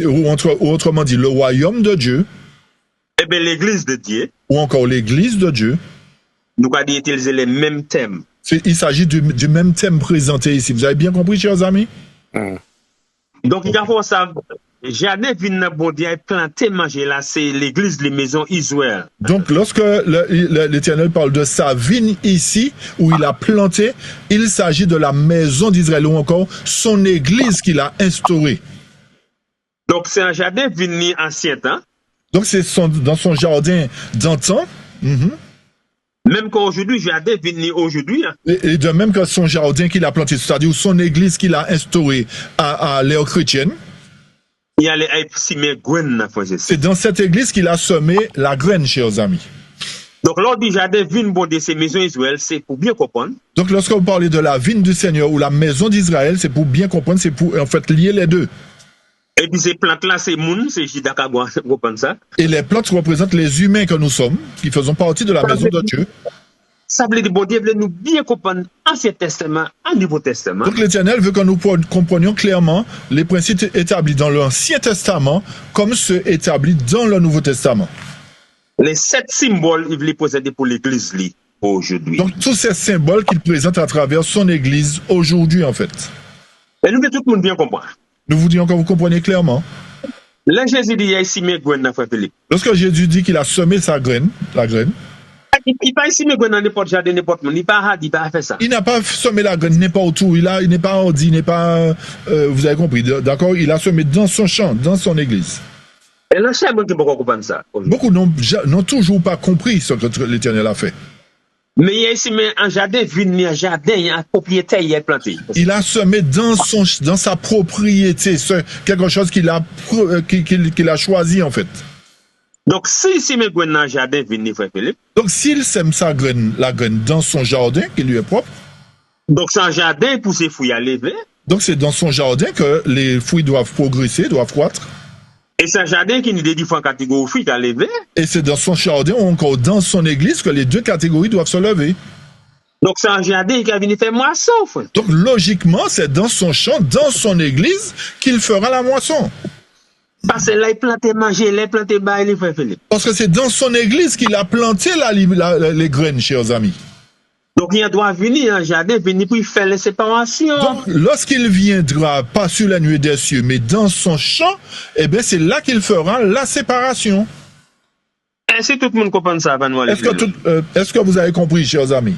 Ou autrement dit, le royaume de Dieu. Eh bien, l'église de Dieu. Ou encore l'église de Dieu. Nous allons utiliser les mêmes thèmes. Il s'agit du même thème présenté ici. Vous avez bien compris, chers amis? Donc, il y a pour ça, jamais vigne bon Dieu planté manger là, c'est l'église, les maisons Israël. Donc, lorsque l'Éternel parle de sa vigne ici, où il a planté, il s'agit de la maison d'Israël, ou encore son église qu'il a instaurée. Donc, c'est un jardin vigne ancien temps. Donc, c'est dans son jardin d'antan. Même qu'aujourd'hui, jardin vigne aujourd'hui. Hein. Et de même que son jardin qu'il a planté, c'est-à-dire son église qu'il a instaurée à l'ère chrétienne. Il y a semer graine. C'est dans cette église qu'il a semé la graine, chers amis. Donc, lors du jardin, vigne bon de ces maisons Israël, c'est pour bien comprendre. Donc, lorsque vous parlez de la vigne du Seigneur ou la maison d'Israël, c'est pour bien comprendre, c'est pour en fait lier les deux. Et puis ces plantes-là, c'est moun, c'est Jidakagwa, vous comprenez ça? Et les plantes représentent les humains que nous sommes, qui faisons partie de la maison de Dieu. Ça veut dire que bon Dieu veut nous bien comprendre Ancien Testament, Nouveau Testament. Donc l'Éternel veut que nous comprenions clairement les principes établis dans l'Ancien Testament comme ceux établis dans le Nouveau Testament. Les 7 symboles, il les posséder pour l'Église aujourd'hui. Donc tous ces symboles qu'il présente à travers son Église aujourd'hui en fait. Et nous que tout le monde bien comprendre. Nous vous disons que vous comprenez clairement. Là, Jésus dit, il y a ici mes graines, frère Philippe. Lorsque Jésus dit qu'il a semé sa graine, la graine, il n'a pas ici mes graines dans n'importe jardin, n'importe monde. Il n'a pas fait ça. Il n'a pas semé la graine n'importe où. Il n'est pas ordi, il n'est pas. Vous avez compris, d'accord? Il a semé dans son champ, dans son église. Et là, c'est bon qui peut comprendre ça. Beaucoup n'ont toujours pas compris ce que l'Éternel a fait. Mais il y a ici un jardin, un jardin, il y a un propriétaire, il a planté. Il a semé dans sa propriété, quelque chose qu'il a choisi en fait. Donc, si mes graines dans le jardin, venez, frère Philippe. Donc, s'il sème la graine dans son jardin, qui lui est propre. Donc, c'est un jardin pour ses fruits à lever. Donc, c'est dans son jardin que les fruits doivent progresser, doivent croître. Et c'est un jardin qui nous dit différentes catégories de fruits à lever. Et c'est dans son jardin ou encore dans son église que les deux catégories doivent se lever. Donc, c'est un jardin qui a venu faire moisson, frère. Donc, logiquement, c'est dans son champ, dans son église, qu'il fera la moisson. Parce que là, il plantait manger, il plantait bailler, frère Philippe. Parce que c'est dans son église qu'il a planté les graines, chers amis. Donc, il doit venir un jardin, venir pour faire les séparations. Donc, lorsqu'il viendra, pas sur la nuée des cieux, mais dans son champ, eh bien, c'est là qu'il fera la séparation. Est-ce que tout le monde comprend ça, Van Wall? Est-ce que vous avez compris, chers amis?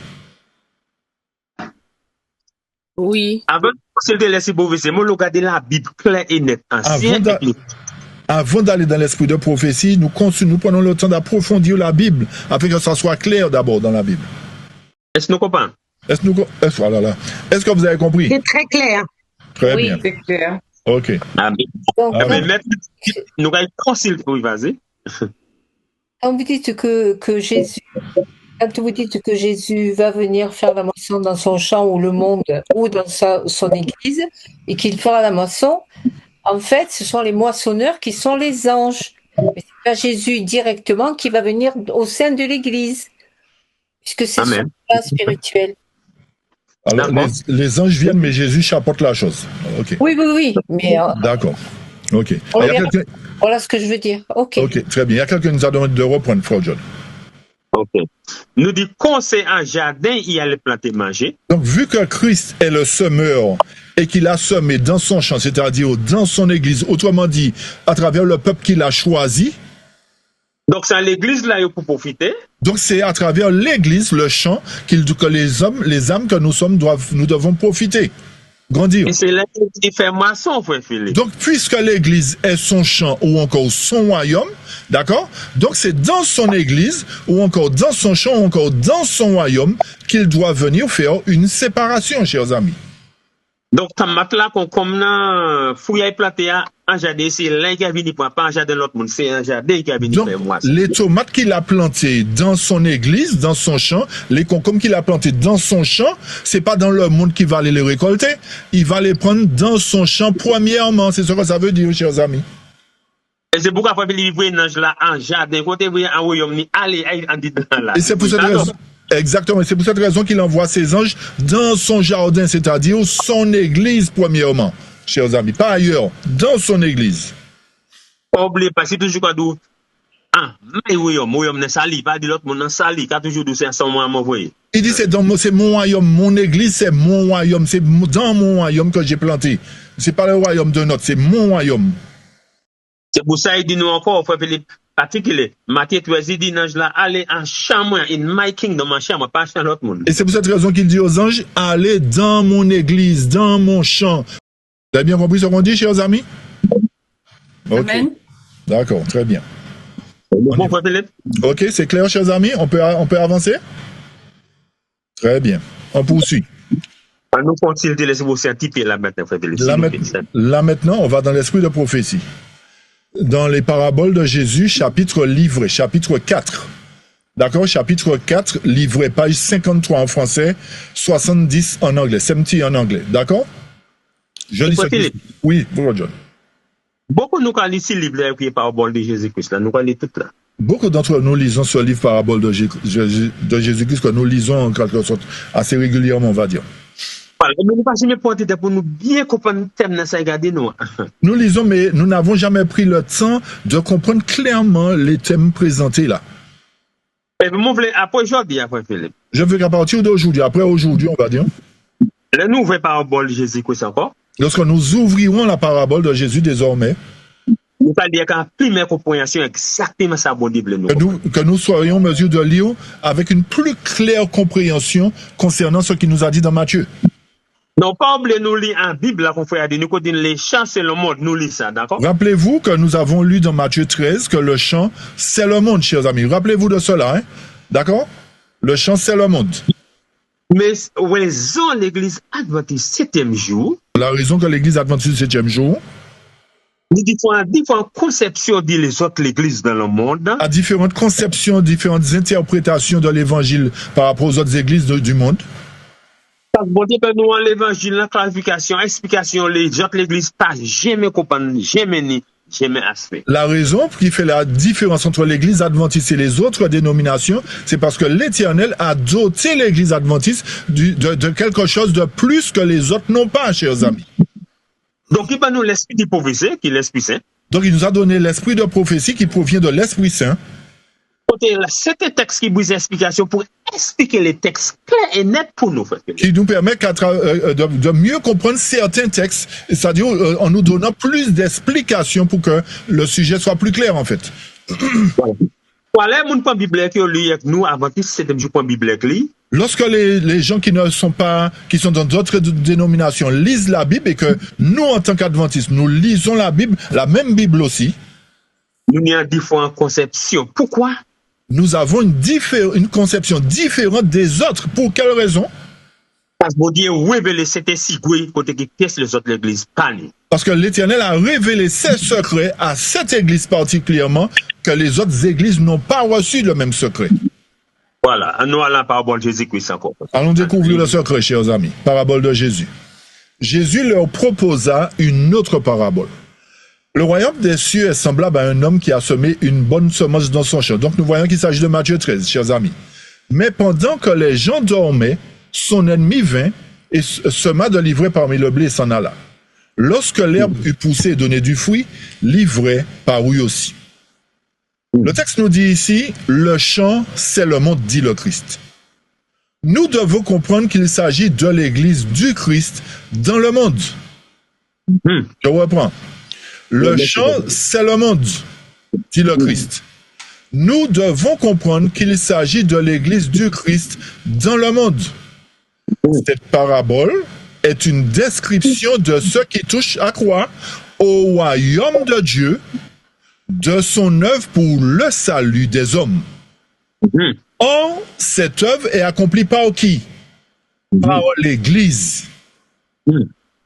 Oui. Avant de laisser professeur, moi, regardez la Bible claire et nette. Avant d'aller dans l'esprit de prophétie, nous prenons le temps d'approfondir la Bible, afin que ça soit clair d'abord dans la Bible. Est-ce que nous comprenons? Est-ce que vous avez compris? C'est très clair. Très bien. Oui, c'est clair. OK. Mais maintenant, nous allons concilier. Oui, vas-y. Quand vous dites que Jésus va venir faire la moisson dans son champ ou le monde ou dans son église et qu'il fera la moisson, en fait, ce sont les moissonneurs qui sont les anges. Mais c'est pas Jésus directement qui va venir au sein de l'église, puisque c'est son plan spirituel. Alors, les anges viennent, mais Jésus chapeaute la chose. Okay. Oui. Mais, d'accord. OK. Voilà ce que je veux dire. OK, très bien. Il y a quelqu'un qui nous a demandé de reprendre, Frère John. OK. Nous dit qu'on c'est un jardin, il a les planter manger. Donc, vu que Christ est le semeur et qu'il a semé dans son champ, c'est-à-dire dans son église, autrement dit, à travers le peuple qu'il a choisi. Donc, c'est à l'église là pour profiter. Donc, c'est à travers l'église, le champ, que les âmes que nous sommes, nous devons profiter. Grandir. Et c'est là qu'il fait moisson, frère Philippe. Donc, puisque l'église est son champ ou encore son royaume, d'accord? Donc, c'est dans son église ou encore dans son champ ou encore dans son royaume qu'il doit venir faire une séparation, chers amis. Donc, comme là, comme là, fouille à planter un jardin, c'est l'un qui a venu pour pas un jardin de l'autre monde, c'est un jardin qui a venu faire moisson. Les tomates qu'il a plantées dans son église, dans son champ, les concombres qu'il a plantés dans son champ, c'est pas dans le monde qu'il va aller les récolter, il va les prendre dans son champ premièrement. C'est ce que ça veut dire, chers amis. Et c'est pourquoi il faut vivre un jardin, côté un royaume, allez, en dit dans là. Et c'est pour cette raison. Exactement, c'est pour cette raison qu'il envoie ses anges dans son jardin, c'est-à-dire son église premièrement, chers amis, pas ailleurs, dans son église. Pas oublier, parce que toujours quand nous, royaume n'est sali, pas de l'autre monde n'est sali, quand toujours c'est un moi m'envoyer. Il dit c'est mon royaume, mon église c'est mon royaume, c'est dans mon royaume que j'ai planté. C'est pas le royaume d'un autre, c'est mon royaume. C'est pour ça il dit nous encore, frère Philippe. Particulier, Matthieu 13 dit là, allez en chambre, in my kingdom, en chambre, pas chez l'autre monde. Et c'est pour cette raison qu'il dit aux anges, allez dans mon église, dans mon champ. Vous avez bien compris ce qu'on dit, chers amis? Ok. Amen. D'accord, très bien. Bon, frère Philippe. Ok, c'est clair, chers amis? On peut avancer? Très bien. On poursuit. Nous continuons de laisser vous scientifiques là maintenant, frère Philippe. Là maintenant, on va dans l'esprit de prophétie. Dans les paraboles de Jésus, chapitre 4. D'accord, chapitre 4, livret, page 53 en français, 70 en anglais, 70 en anglais. D'accord? Je lis ça. Oui, bonjour John. Beaucoup nous quand ici livre qui est parabole de Jésus-Christ là, nous connaissons tout là. Beaucoup d'entre nous lisons ce livre parabole de Jésus-Christ que nous lisons en quelque sorte assez régulièrement, on va dire. Voilà, mais nous pas jamais porté pour nous bien comprendre le thème dans ça regarder nous. Nous lisons, mais nous n'avons jamais pris le temps de comprendre clairement les thèmes présentés là. Et moi, après aujourd'hui, après Philippe. Je veux qu'à partir d'aujourd'hui, après aujourd'hui, on va dire. La nouvelle parabole de Jésus-Christ encore. Lorsque nous ouvrirons la parabole de Jésus désormais, nous allons dire qu'en première compréhension exactement ça bon Bible que nous soyons en mesure de lire avec une plus claire compréhension concernant ce qu'il nous a dit dans Matthieu. Non, pas oublier nous lire en Bible là qu'on fait dire nous connaissons les champs c'est le monde, nous lisons ça, d'accord? Rappelez-vous que nous avons lu dans Matthieu 13 que le champ c'est le monde, chers amis. Rappelez-vous de cela, hein? D'accord? Le champ c'est le monde. Mais raison l'église adventiste 7e jour. La raison que l'église adventiste 7e jour. Nous différentes conceptions de les autres l'église dans le monde. À différentes conceptions, différentes interprétations de l'évangile par rapport aux autres églises du monde. Parce que bon Dieu que nous en l'évangile, la clarification, explication, les autres l'église pas jamais comprendre, jamais ni jamais aspect. La raison qui fait la différence entre l'église adventiste et les autres dénominations, c'est parce que l'Éternel a doté l'église adventiste de quelque chose de plus que les autres n'ont pas, chers amis. Donc, il va nous l'esprit de prophétie, qui est l'Esprit Saint. Donc, il nous a donné l'esprit de prophétie qui provient de l'Esprit Saint. C'est un texte qui brise l'explication pour expliquer les textes clairs et nets pour nous. Qui nous permet de mieux comprendre certains textes, c'est-à-dire en nous donnant plus d'explications pour que le sujet soit plus clair, en fait. Voilà, mon point biblique qui lit avec nous avant que c'est un point biblique li. Lorsque les gens qui sont dans d'autres dénominations lisent la Bible et que nous, en tant qu'adventistes, nous lisons la Bible, la même Bible aussi. Nous y a différentes conceptions. Pourquoi? Nous avons une conception différente des autres. Pour quelle raison? Parce que Dieu a révélé cet secret côté qui qu'est-ce les autres l'église parlent. Parce que l'Éternel a révélé ses secrets à cette église particulièrement que les autres églises n'ont pas reçu le même secret. Voilà, nous allons à la parabole de Jésus-Christ encore. Allons découvrir le secret, chers amis. Parabole de Jésus. Jésus leur proposa une autre parabole. Le royaume des cieux est semblable à un homme qui a semé une bonne semence dans son champ. Donc nous voyons qu'il s'agit de Matthieu 13, chers amis. Mais pendant que les gens dormaient, son ennemi vint et sema de l'ivraie parmi le blé et s'en alla. Lorsque l'herbe eut poussé et donné du fruit, l'ivraie parut aussi. Le texte nous dit ici, le champ, c'est le monde, dit le Christ. Nous devons comprendre qu'il s'agit de l'église du Christ dans le monde. Je reprends. Le champ, c'est le monde, dit le Christ. Nous devons comprendre qu'il s'agit de l'église du Christ dans le monde. Cette parabole est une description de ce qui touche à quoi? Au royaume de Dieu, de son œuvre pour le salut des hommes. Or, cette œuvre est accomplie par qui? Par l'Église.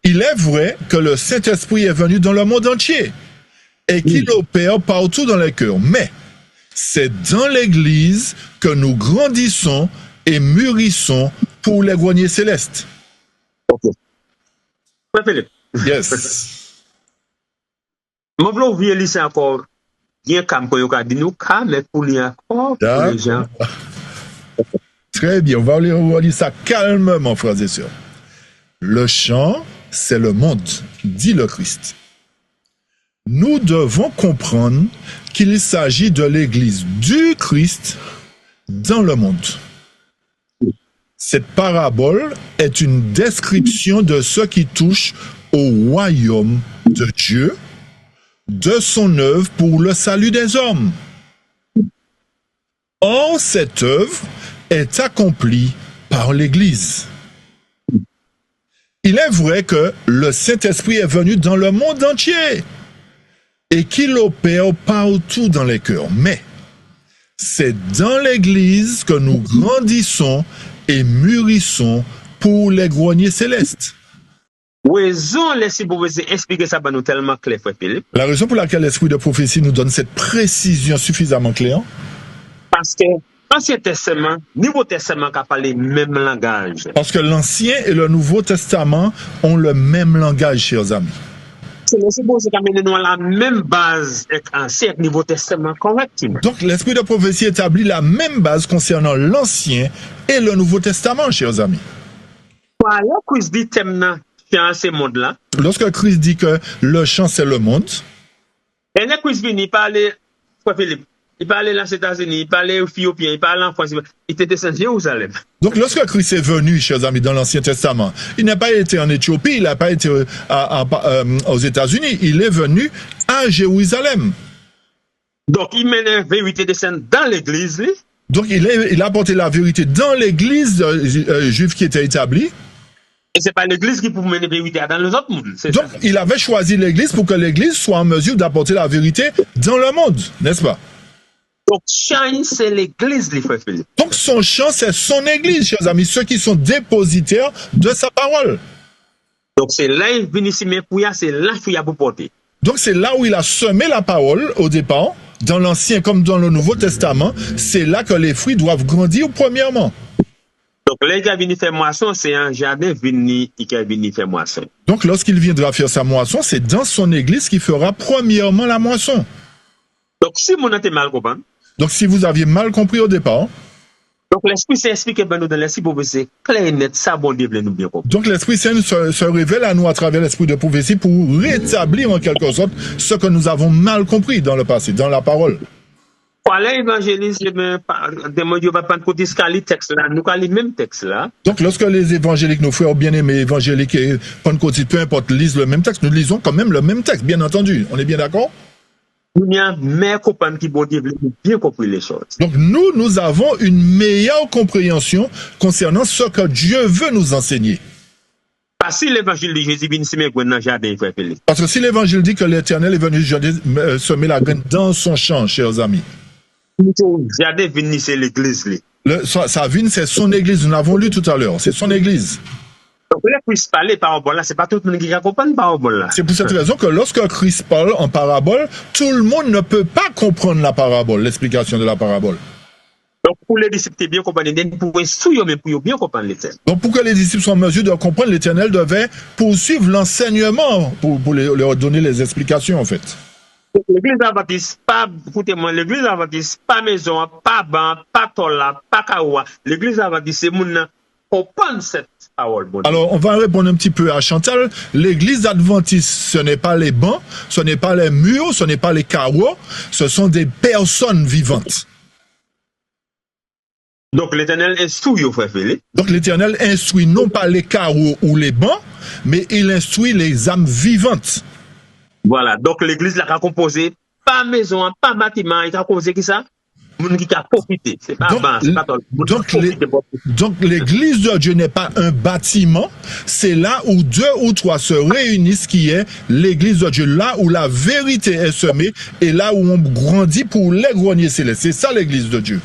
Il est vrai que le Saint-Esprit est venu dans le monde entier et qu'il opère partout dans les cœurs. Mais c'est dans l'Église que nous grandissons et mûrissons pour les greniers célestes. Ok. Philippe. Yes. Je vais ouvrir lycée encore. Il y a un peu de nous, mais pour les gens. Très bien, on va lire ça calmement, frères et sœurs. Le champ, c'est le monde, dit le Christ. Nous devons comprendre qu'il s'agit de l'Église du Christ dans le monde. Cette parabole est une description de ce qui touche au royaume de Dieu, de son œuvre pour le salut des hommes. Or, cette œuvre est accomplie par l'Église. Il est vrai que le Saint-Esprit est venu dans le monde entier et qu'il opère partout dans les cœurs. Mais c'est dans l'Église que nous grandissons et mûrissons pour les greniers célestes. Raison, laissez vous expliquer ça nous tellement clair, frère Philippe. La raison pour laquelle l'esprit de prophétie nous donne cette précision suffisamment claire. Parce que Ancien Testament, Nouveau Testament qui a parlé même langage. Parce que l'Ancien et le Nouveau Testament ont le même langage, chers amis. C'est bon, c'est qu'amener nous à la même base avec Ancien et Nouveau Testament correctement. Donc l'esprit de prophétie établit la même base concernant l'Ancien et le Nouveau Testament, chers amis. Voilà, Christ dit thème dans ce monde-là. Lorsque Christ dit que le champ c'est le monde, et là, Christ vient, il parlait, Philippe, il parlait aux États-Unis, il parlait aux Éthiopiens, il parlait en France, il était descendu à Jérusalem. donc lorsque Christ est venu, chers amis, dans l'Ancien Testament, il n'a pas été en Éthiopie, il n'a pas été aux États-Unis, il est venu à Jérusalem. Donc, il mène la vérité descendre dans l'église. Donc il a apporté la vérité dans l'église juive qui était établie. Et c'est pas l'église qui peut mener la vérité dans les autres mondes. Donc il avait choisi l'église pour que l'église soit en mesure d'apporter la vérité dans le monde, n'est-ce pas? Donc, champ, c'est l'église, les frères Philippe. Donc son champ, c'est son église, chers amis, ceux qui sont dépositaires de sa parole. Donc, c'est là il vient ici, mais c'est là qu'il y a pour porter. Donc c'est là où il a semé la parole au départ, dans l'Ancien comme dans le Nouveau Testament, c'est là que les fruits doivent grandir premièrement. Donc, là, il a venu faire moisson, c'est un jardin qui a venu faire moisson. Donc lorsqu'il viendra faire sa moisson, c'est dans son église qu'il fera premièrement la moisson. Donc, si mon été mal compris, donc si vous aviez mal compris au départ, donc l'Esprit Saint explique ben nous dans l'Esprit prophétie clair et net, ça bon Dieu veut nous bien comprendre. Donc l'Esprit Saint se révèle à nous à travers l'Esprit de prophétie pour rétablir en quelque sorte ce que nous avons mal compris dans le passé, dans la parole. Voilà, évangéliste, Dieu va prendre côté ce texte là, nous avons le même texte là. Donc lorsque les évangéliques, nos frères bien-aimés évangéliques et pentecôtistes, peu importe, lisent le même texte, nous lisons quand même le même texte, bien entendu. On est bien d'accord? Il y a mes copains qui vont bien compris les choses. Donc nous avons une meilleure compréhension concernant ce que Dieu veut nous enseigner. Parce que l'évangile de Jésus vient semer dans le jardin, frère Philippe. Parce que si l'évangile dit que l'Éternel est venu semer la graine dans son champ, chers amis. Le jardin vient c'est l'église. Sa vigne, c'est son église. Nous l'avons lu tout à l'heure. C'est son église. Donc, là, Christ parle parabole là, c'est pas tout le monde qui comprend parabole là. C'est pour cette raison que lorsque Christ parle en parabole, tout le monde ne peut pas comprendre la parabole, l'explication de la parabole. Donc, pour les disciples, bien comprendre, pour instruire, mais pour bien comprendre l'Éternel. Donc, pour que les disciples soient en mesure de comprendre, l'Éternel devait poursuivre l'enseignement pour leur donner les explications, en fait. L'église adventiste, pas, écoutez-moi, l'église adventiste, pas maison, pas banc, pas tola, pas kawa. L'église adventiste, c'est moun comprendre cette parole. Alors, on va répondre un petit peu à Chantal. L'église adventiste, ce n'est pas les bancs, ce n'est pas les murs, ce n'est pas les carreaux, ce sont des personnes vivantes. Donc, l'Éternel instruit au frère Philippe. Donc, l'Éternel instruit non pas les carreaux ou les bancs, mais il instruit les âmes vivantes. Voilà. Donc, l'église l'a composé, pas maison, pas bâtiment, il a composé qui ça? Moun qui a profité. C'est pas banc, c'est pas donc, l'église de Dieu n'est pas un bâtiment, c'est là où 2 ou 3 se réunissent qui est l'église de Dieu, là où la vérité est semée et là où on grandit pour les greniers célestes. C'est ça l'église de Dieu.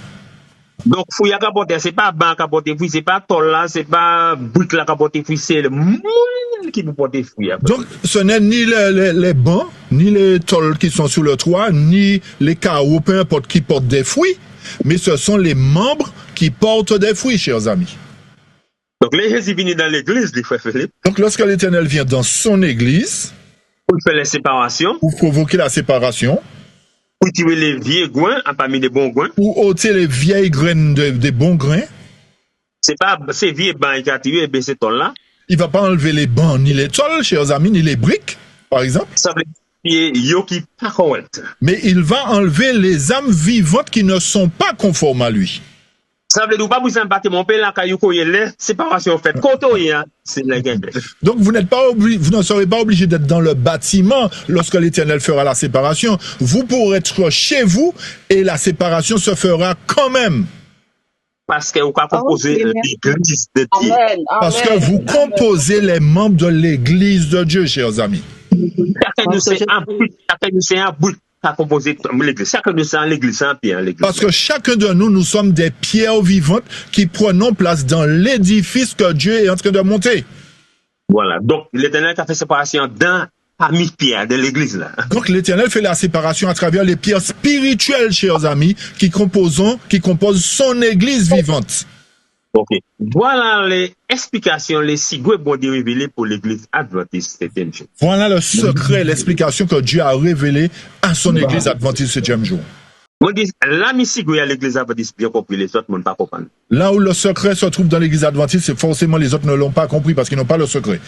Donc, fouille à capoter, c'est pas banc à capoter fouille, c'est pas tol là, c'est pas brique à capoter fouille, c'est le monde qui nous porte fouille. Donc, ce n'est ni les bancs, ni les tôles qui sont sur le toit, ni les carreaux, peu importe qui portent des fruits, mais ce sont les membres qui portent des fruits, chers amis. Donc, les Jésus viennent dans l'église, les frères Philippe. Donc, lorsque l'Éternel vient dans son église, pour faire la séparation, pour provoquer la séparation, pour tirer les vieux grains parmi les bons grains, pour ôter les vieilles graines des bons grains, c'est pas ces vieux bancs qui a tiré ces tôles là. Il va pas enlever les bancs, ni les tôles, chers amis, ni les briques, par exemple. Ça veut dire qui pas correct. Mais il va enlever les âmes vivantes qui ne sont pas conformes à lui. Ça veut dire pas vous en battre mon père là quand il est séparation faite. C'est la guerre. Donc vous ne serez pas obligé d'être dans le bâtiment lorsque l'Éternel fera la séparation. Vous pourrez être chez vous et la séparation se fera quand même. Parce que vous composez l'église de Dieu. Parce que vous composez les membres de l'église de Dieu, chers amis. Chacun de c'est un bout à composer l'église. Chacun de c'est l'église, un pierre l'église. Parce que chacun de nous sommes des pierres vivantes qui prenons place dans l'édifice que Dieu est en train de monter. Voilà. Donc, l'Éternel qui a fait séparation dans parmi pierres de l'église là. Donc l'Éternel fait la séparation à travers les pierres spirituelles, chers amis, qui composent son église vivante. Ok. Voilà les explications, les sigouets bon Dieu révélés pour l'église adventiste 7e jour. Voilà le secret, l'explication que Dieu a révélée à son église adventiste 7e jour. On dit, l'ami sigouet à l'église adventiste bien compris, les autres ne pas comprendre. Là où le secret se trouve dans l'église adventiste, c'est forcément les autres ne l'ont pas compris parce qu'ils n'ont pas le secret.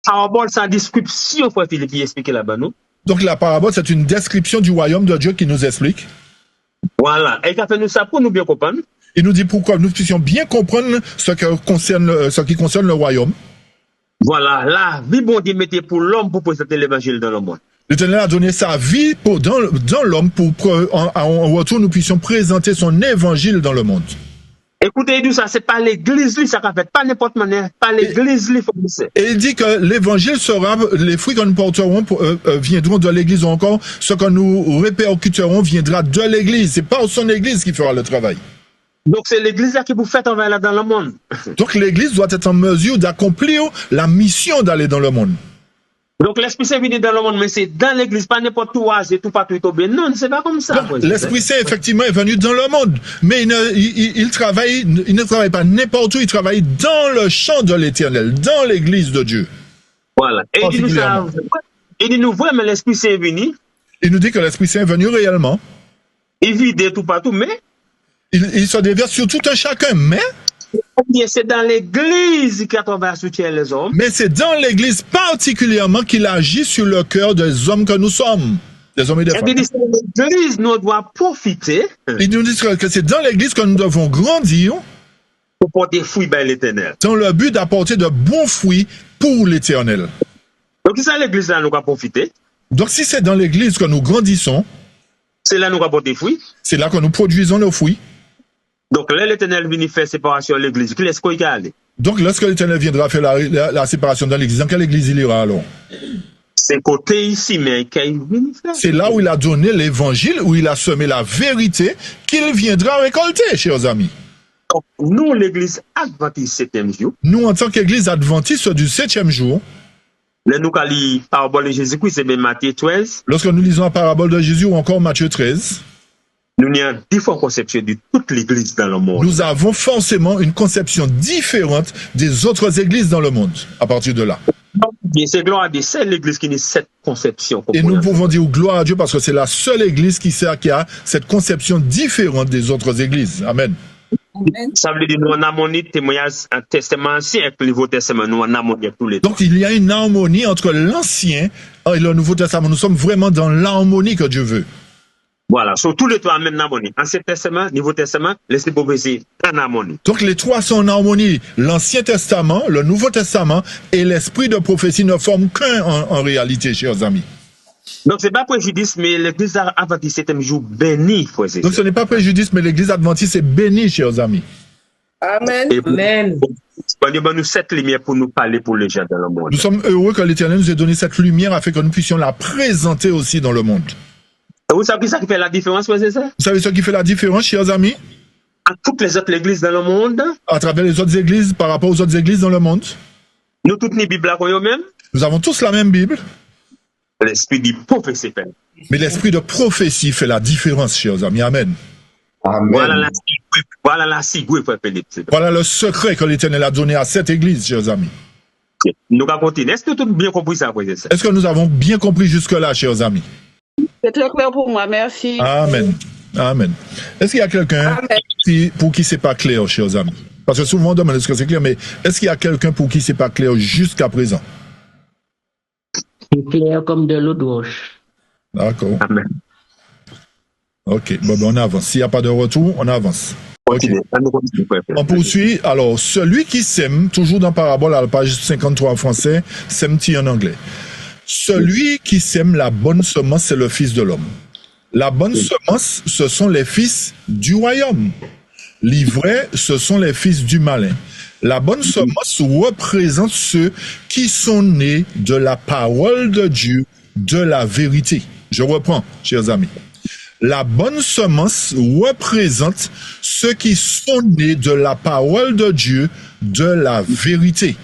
Parabole, c'est une description, frère Philippe, qui explique là-bas, non? Donc la parabole, c'est une description du royaume de Dieu qui nous explique. Voilà. Et il a fait nous ça pour nous bien comprendre. Il nous dit pourquoi nous puissions bien comprendre ce qui concerne le royaume. Voilà. La vie, bon Dieu, mettez pour l'homme pour présenter l'évangile dans le monde. L'Éternel a donné sa vie dans l'homme pour en retour nous puissions présenter son évangile dans le monde. Écoutez, tout ça, c'est pas l'église, ça qu'a fait, pas n'importe manière, pas l'église, il faut que c'est. Et il dit que l'évangile sera, les fruits que nous porterons viendront de l'église, ou encore ce que nous répercuterons viendra de l'église. C'est pas son église qui fera le travail. Donc c'est l'église là qui vous fait envers là dans le monde. Donc l'église doit être en mesure d'accomplir la mission d'aller dans le monde. Donc l'Esprit Saint vient dans le monde, mais c'est dans l'église, pas n'importe où, c'est tout partout, tout bien. Non, c'est pas comme ça. L'Esprit Saint, effectivement, est venu dans le monde, mais il ne travaille pas n'importe où, il travaille dans le champ de l'Éternel, dans l'église de Dieu. Voilà. Et il dit nous vraiment l'Esprit Saint est venu. Il nous dit que l'Esprit Saint est venu réellement. Il vide tout partout, mais il se déverse sur tout un chacun, mais c'est dans l'église qu'il a soutien les hommes. Mais c'est dans l'église particulièrement qu'il agit sur le cœur des hommes que nous sommes. Des hommes et des femmes. L'église nous doit profiter. Il nous dit que c'est dans l'église que nous devons grandir. Pour porter fruit par l'Éternel. Dans le but d'apporter de bons fruits pour l'Éternel. Donc c'est l'église là nous doit profiter. Donc si c'est dans l'église que nous grandissons, c'est là que nous doit porter fruit. C'est là que nous produisons nos fruits. Donc là, l'Éternel vient faire séparation à l'église. Qui est-ce qu'il y a aller? Donc lorsque l'Éternel viendra faire la séparation dans l'église, dans quelle église il ira alors? C'est côté ici, mais qu'il vient faire. C'est là où il a donné l'évangile, où il a semé la vérité qu'il viendra récolter, chers amis. Donc, nous, l'église adventiste 7e jour. Nous, en tant qu'église adventiste du 7e jour. Là, nous, quand la parabole de Jésus-Christ, c'est bien Matthieu 13. Lorsque nous lisons la parabole de Jésus ou encore Matthieu 13. Nous avons différentes conceptions de toute l'église dans le monde. Nous avons forcément une conception différente des autres églises dans le monde, à partir de là. C'est gloire à Dieu, c'est l'église qui a cette conception. Et nous pouvons dire gloire à Dieu parce que c'est la seule église qui a cette conception différente des autres églises. Amen. Ça veut dire nous en harmonie, témoignage un testament ancien avec le Nouveau Testament, nous en harmonie tous les deux. Donc il y a une harmonie entre l'Ancien et le Nouveau Testament. Nous sommes vraiment dans l'harmonie que Dieu veut. Voilà, sur tous les trois en harmonie. Ancien Testament, Nouveau Testament, l'Esprit prophétie en harmonie. Donc les trois sont en harmonie. L'Ancien Testament, le Nouveau Testament et l'Esprit de prophétie ne forment qu'un en réalité, chers amis. Donc c'est pas préjudice, mais l'église adventiste 7e jour béni, frère. Donc ce n'est pas préjudice, mais l'église adventiste est bénie, chers amis. Amen. Amen. Dieu nous cette lumière pour nous parler pour les gens dans le monde. Nous sommes heureux que l'Éternel nous ait donné cette lumière afin que nous puissions la présenter aussi dans le monde. Vous savez ça qui fait la différence, c'est ça? Vous savez ce qui fait la différence, chers amis? À toutes les autres églises dans le monde. À travers les autres églises, par rapport aux autres églises dans le monde. Nous toutes les Bibles là même. Nous avons tous la même Bible. L'esprit de prophétie fait. Mais l'esprit de prophétie fait la différence, chers amis. Amen. Amen. Voilà la cigouille, frère Philippe. Voilà le secret que l'Éternel a donné à cette église, chers amis. Nous allons continuer. Est-ce que tout bien compris ça, frère? Est-ce que nous avons bien compris jusque-là, chers amis? C'est très clair pour moi, merci. Amen. Amen. Est-ce qu'il y a quelqu'un pour qui c'est pas clair, chers amis? Parce que souvent on demande est-ce que c'est clair, mais est-ce qu'il y a quelqu'un pour qui c'est pas clair jusqu'à présent? C'est clair comme de l'eau de roche. D'accord. Amen. Ok, bon, on avance. S'il n'y a pas de retour, on avance. Okay. On poursuit. Alors, celui qui sème, toujours dans Parabole à la page 53 en français, sème-t-il en anglais. Celui qui sème la bonne semence, c'est le Fils de l'homme. La bonne semence, ce sont les fils du royaume. L'ivraie, ce sont les fils du malin. La bonne semence représente ceux qui sont nés de la parole de Dieu, de la vérité. Je reprends, chers amis. La bonne semence représente ceux qui sont nés de la parole de Dieu, de la vérité.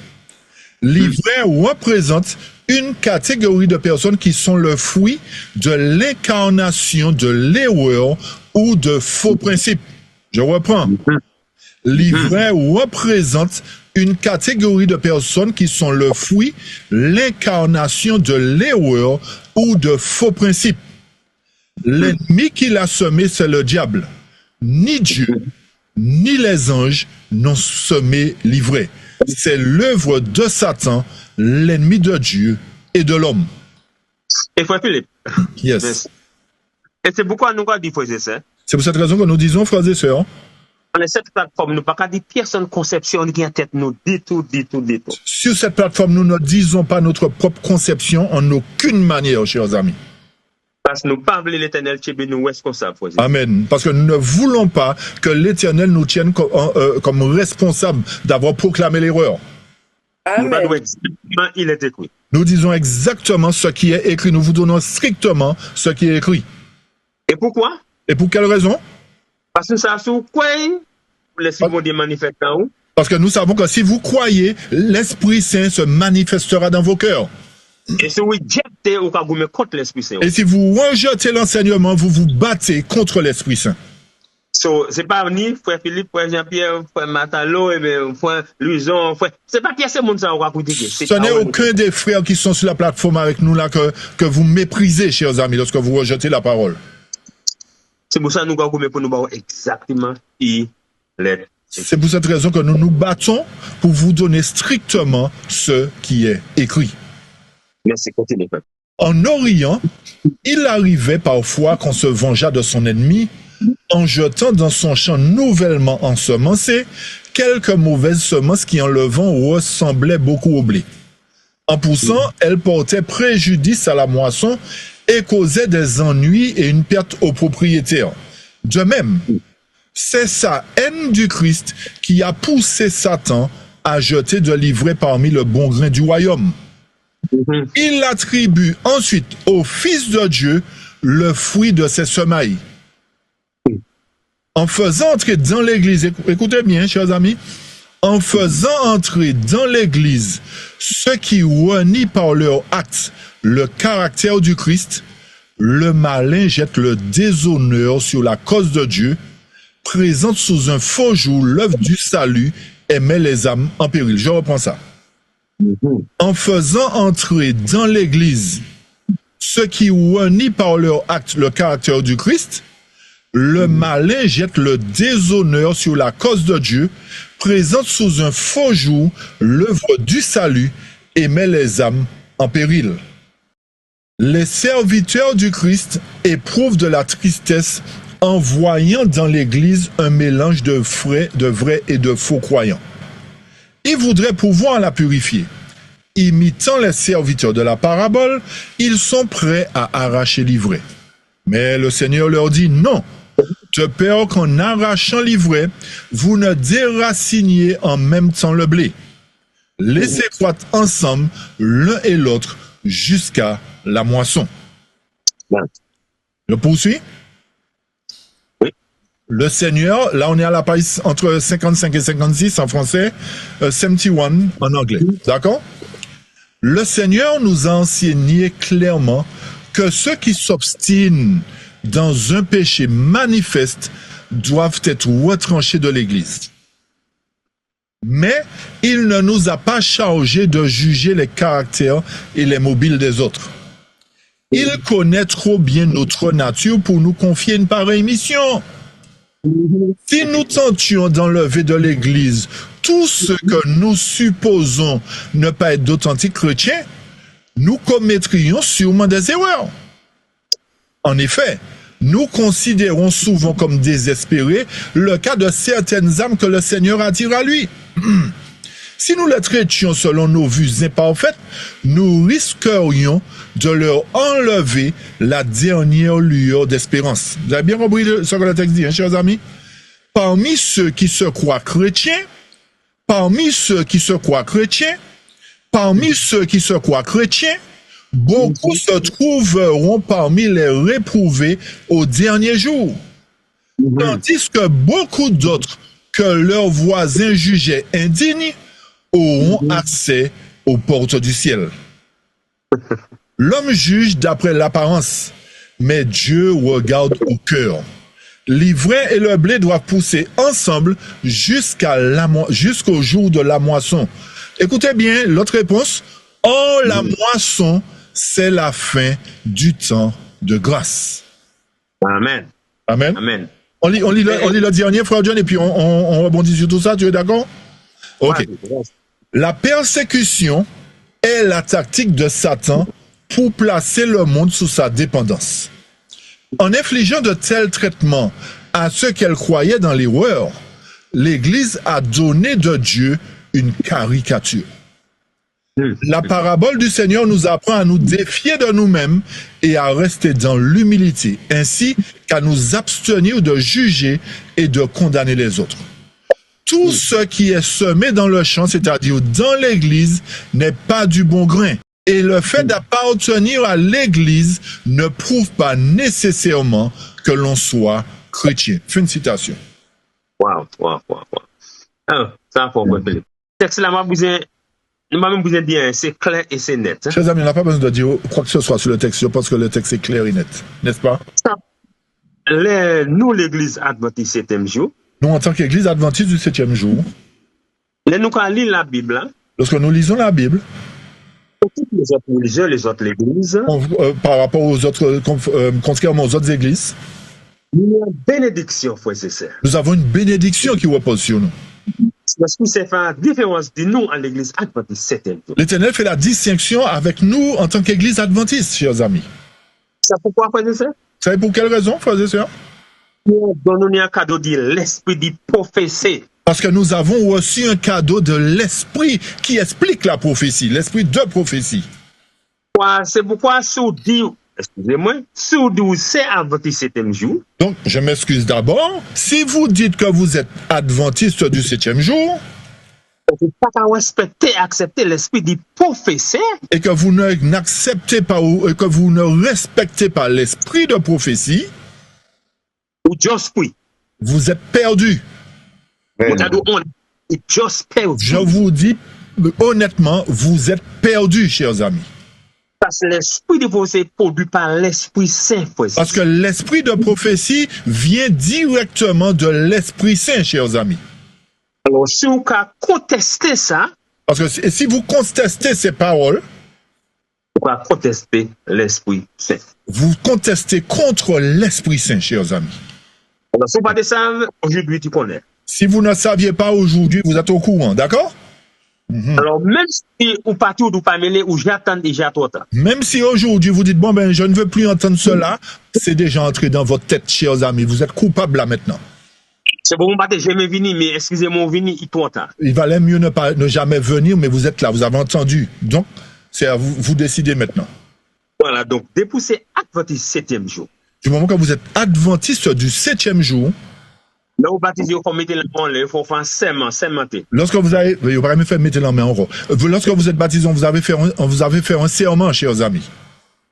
L'ivraie représente une catégorie de personnes qui sont le fruit de l'incarnation de l'erreur ou de faux principes. Je reprends. L'ivraie représente une catégorie de personnes qui sont le fruit, l'incarnation de l'erreur ou de faux principes. L'ennemi qui l'a semé, c'est le diable. Ni Dieu, ni les anges n'ont semé l'ivraie. C'est l'œuvre de Satan, l'ennemi de Dieu et de l'homme. Et frère Philippe. Yes. Et c'est pourquoi nous avons dit, frères et sœurs. C'est pour cette raison que nous disons, frères et sœurs. On cette plateforme, nous pas qu'à dire personne conception qui en tête nous dit tout. Sur cette plateforme, nous ne disons pas notre propre conception en aucune manière, chers amis. Parce que nous ne parlons pas l'Éternel qui est nous responsable. Amen. Parce que nous ne voulons pas que l'Éternel nous tienne comme responsable d'avoir proclamé l'erreur. Amen. Il est écrit. Nous disons exactement ce qui est écrit. Nous vous donnons strictement ce qui est écrit. Et pourquoi? Et pour quelle raison? Parce que ça sous quoi l'Esprit vont des manifester en haut. Parce que nous savons que si vous croyez, l'Esprit Saint se manifestera dans vos cœurs. Et si vous jetez ou quand vous mettez contre l'Esprit Saint. Et si vous rejetez l'enseignement, vous vous battez contre l'Esprit Saint. C'est pas ni frère Philippe, frère Jean-Pierre, frère Matalo, frère Louison, frère. C'est pas qui est ce monde ça va vous dire. Ce n'est aucun des frères qui sont sur la plateforme avec nous là que vous méprisez, chers amis, lorsque vous rejetez la parole. C'est pour ça que nous avons pour nous exactement qui l'est. C'est pour cette raison que nous nous battons pour vous donner strictement ce qui est écrit. Merci, continuez. En Orient, il arrivait parfois qu'on se vengeât de son ennemi en jetant dans son champ nouvellement ensemencé quelques mauvaises semences qui en le vent ressemblaient beaucoup au blé. En poussant, elles portaient préjudice à la moisson et causaient des ennuis et une perte aux propriétaires. De même, c'est sa haine du Christ qui a poussé Satan à jeter de l'ivraie parmi le bon grain du royaume. Il attribue ensuite au Fils de Dieu le fruit de ses semailles. En faisant entrer dans l'Église, écoutez bien, chers amis, en faisant entrer dans l'Église ceux qui renient par leur acte le caractère du Christ, le malin jette le déshonneur sur la cause de Dieu, présente sous un faux jour l'œuvre du salut et met les âmes en péril. Je reprends ça. En faisant entrer dans l'Église ceux qui renient par leur acte le caractère du Christ, le malin jette le déshonneur sur la cause de Dieu, présente sous un faux jour l'œuvre du salut et met les âmes en péril. Les serviteurs du Christ éprouvent de la tristesse en voyant dans l'Église un mélange de vrais et de faux croyants. Ils voudraient pouvoir la purifier. Imitant les serviteurs de la parabole, ils sont prêts à arracher l'ivraie. Mais le Seigneur leur dit non, de peur qu'en arrachant l'ivraie, vous ne déraciniez en même temps le blé. Laissez croître ensemble l'un et l'autre jusqu'à la moisson. Je poursuis? Oui. Le Seigneur, là on est à la page entre 55 et 56 en français, 71 en anglais. D'accord? Le Seigneur nous a enseigné clairement que ceux qui s'obstinent dans un péché manifeste doivent être retranchés de l'Église. Mais il ne nous a pas chargés de juger les caractères et les mobiles des autres. Il connaît trop bien notre nature pour nous confier une pareille mission. Si nous tentions d'enlever de l'Église tout ce que nous supposons ne pas être d'authentiques chrétiens, nous commettrions sûrement des erreurs. En effet, nous considérons souvent comme désespérés le cas de certaines âmes que le Seigneur attire à lui. Si nous les traitions selon nos vues imparfaites, nous risquerions de leur enlever la dernière lueur d'espérance. Vous avez bien compris ce que le texte dit, hein, chers amis? Parmi ceux qui se croient chrétiens, beaucoup se trouveront parmi les réprouvés au dernier jour. Tandis que beaucoup d'autres que leurs voisins jugeaient indignes auront accès aux portes du ciel. L'homme juge d'après l'apparence, mais Dieu regarde au cœur. L'ivraie et le blé doivent pousser ensemble jusqu'au jour de la moisson. Écoutez bien, l'autre réponse. Oh, la moisson, c'est la fin du temps de grâce. Amen. Amen. Amen. On lit le dernier, frère John, et puis on rebondit sur tout ça, tu es d'accord? Ok. La persécution est la tactique de Satan pour placer le monde sous sa dépendance. En infligeant de tels traitements à ceux qu'elle croyait dans l'erreur, l'Église a donné de Dieu une caricature. La parabole du Seigneur nous apprend à nous défier de nous-mêmes et à rester dans l'humilité, ainsi qu'à nous abstenir de juger et de condamner les autres. Tout ce qui est semé dans le champ, c'est-à-dire dans l'Église, n'est pas du bon grain. Et le fait d'appartenir à l'Église ne prouve pas nécessairement que l'on soit chrétien. Fin de citation. Wow. Ça, faut voir. Le texte là, m'a même besoin de dire, c'est clair et c'est net. Chers amis, on n'a pas besoin de dire quoi que ce soit sur le texte. Je pense que le texte est clair et net. N'est-ce pas? Nous, l'Église adventiste 7e jour. Nous, en tant qu'Église adventiste du 7e jour. Nous, quand on lit la Bible. Lorsque nous lisons la Bible. Les autres religions, les autres églises. Par rapport aux autres, contrairement aux autres églises. Nous avons une bénédiction, frère et sœurs. Nous avons une bénédiction qui repose sur nous. Parce que c'est fait la différence de nous à l'église adventiste 7e jour. L'Éternel fait la distinction avec nous en tant qu'Église adventiste, chers amis. C'est pourquoi, frère et sœurs? Vous savez pour quelle raison, frères et sœurs? Nous donnons un cadeau de l'esprit de prophétie. Parce que nous avons reçu un cadeau de l'esprit qui explique la prophétie, l'esprit de prophétie. C'est pourquoi si vous dites, excusez-moi, si vous dites c'est adventiste 7e jour. Donc, je m'excuse d'abord. Si vous dites que vous êtes adventiste du 7e jour, vous n'avez pas respecter, accepter l'esprit de prophétie. Et que vous n'acceptez pas ou que vous ne respectez pas l'esprit de prophétie, ou just pris. Vous êtes perdu. Je vous dis honnêtement, vous êtes perdu, chers amis. Parce que l'esprit de prophétie est produit par l'Esprit Saint. Parce que l'esprit de prophétie vient directement de l'Esprit Saint, chers amis. Alors, si vous contestez ça, parce que si vous contestez ces paroles, vous contestez l'Esprit Saint. Vous contestez contre l'Esprit Saint, chers amis. Alors, si vous ne savez pas, aujourd'hui, tu connais. Si vous ne saviez pas aujourd'hui, vous êtes au courant, d'accord? Alors, même si vous partez ou vous pas mêlé, ou j'attends déjà trop tard. Même si aujourd'hui vous dites, bon, ben, je ne veux plus entendre cela, c'est déjà entré dans votre tête, chers amis. Vous êtes coupable là maintenant. C'est bon, je ne vais jamais venir, mais excusez-moi, venir, il est trop tard. Il valait mieux ne jamais venir, mais vous êtes là, vous avez entendu. Donc, c'est à vous, vous décidez maintenant. Voilà, donc, dépousser adventiste 7e jour. Du moment que vous êtes adventiste du 7e jour, là, vous baptisez, vous mettez la main, il faut faire sermenter. Lorsque vous avez, vous n'avez même fait mettre la main en rond. Lorsque vous êtes baptisé, on vous avez fait un serment, chers amis.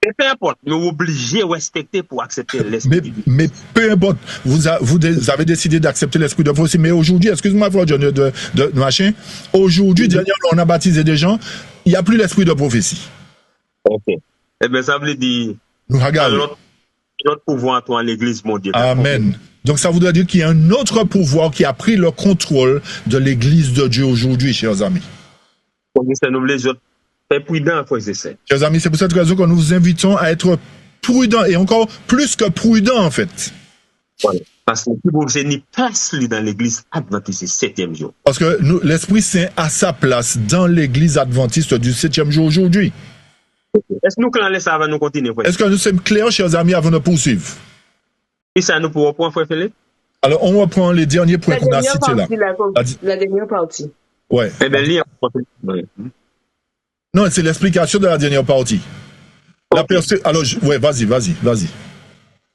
Et peu importe, mais vous obligez de respecter pour accepter l'esprit. Mais peu importe, vous avez décidé d'accepter l'esprit de prophétie. Mais aujourd'hui, excuse-moi, frère John, de machin. Aujourd'hui, dernièrement, on a baptisé des gens, il n'y a plus l'esprit de prophétie. Ok. Eh bien, ça veut dire. Notre pouvoir, toi, l'église mondiale. Amen. Donc, ça voudrait dire qu'il y a un autre pouvoir qui a pris le contrôle de l'église de Dieu aujourd'hui, chers amis. Chers amis, c'est pour cette raison que nous vous invitons à être prudents et encore plus que prudents, en fait. Voilà. Parce que c'est ni place dans l'église adventiste 7e jour. Parce que l'Esprit Saint a sa place dans l'église adventiste du 7e jour aujourd'hui. Est-ce que nous laissons avant nous continuer? Est-ce que nous sommes clairs, chers amis, avant de poursuivre? Et ça nous pourra point, frère Philippe? Alors, on reprend les derniers points qu'on a cités là. La dernière partie. Ouais. Eh bien, lire. Non, c'est l'explication de la dernière partie. Okay. Alors, ouais, vas-y.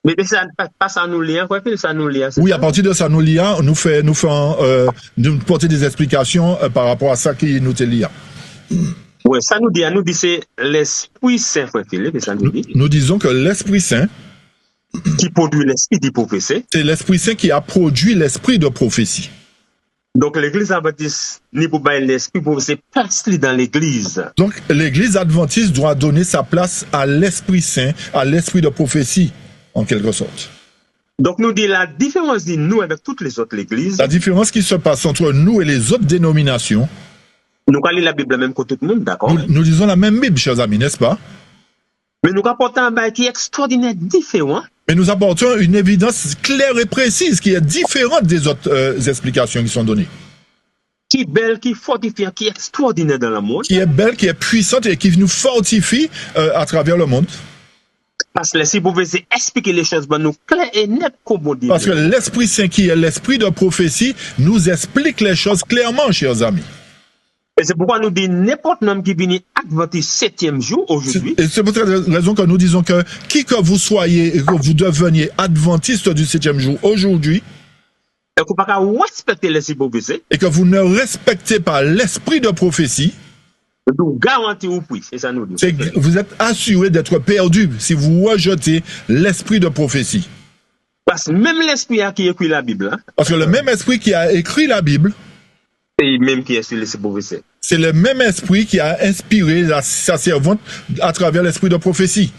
Mais ça pas ça nous lire, frère Philippe, ça nous lire. Oui, à partir de ça nous lire, nous porter des explications par rapport à ça qui nous te lire. Oui, ça nous dit c'est l'Esprit Saint, frère Philippe, et ça nous dit. Nous disons que l'Esprit Saint qui produit l'esprit de prophétie. C'est l'Esprit Saint qui a produit l'esprit de prophétie. Donc l'église adventiste, ni pour bailler l'esprit, pour se placer dans l'église. Donc l'église adventiste doit donner sa place à l'Esprit Saint, à l'esprit de prophétie, en quelque sorte. Donc nous disons la différence de nous avec toutes les autres églises. La différence qui se passe entre nous et les autres dénominations. Nous allons lire la Bible même que tout le monde, d'accord? Nous lisons la même Bible, chers amis, n'est-ce pas? Mais nous apportons un bail qui est extraordinaire, différent. Mais nous apportons une évidence claire et précise qui est différente des autres explications qui sont données. Qui est belle, qui est fortifiante, qui est extraordinaire dans le monde. Qui est belle, qui est puissante et qui nous fortifie à travers le monde. Parce que si vous pouvez expliquer les choses, nous clair et net comme on dit. Parce que l'Esprit Saint qui est l'esprit de prophétie nous explique les choses clairement, chers amis. Et c'est pourquoi nous disons n'importe homme qui vient adventiste 7e jour aujourd'hui. Et c'est pour cette raison que nous disons que qui que vous soyez et que vous deveniez adventiste du 7e jour aujourd'hui, et que vous ne respectez l'esprit de prophétie, et que vous ne respectez pas l'esprit de prophétie, nous garantissons au prix. C'est ça nous dit. Vous êtes assuré d'être perdu si vous rejetez l'esprit de prophétie. Parce que même l'esprit qui écrit la Bible, hein, parce que le même esprit qui a écrit la Bible, c'est même qui est sur l'esprit de prophétie. C'est le même esprit qui a inspiré sa servante à travers l'esprit de prophétie.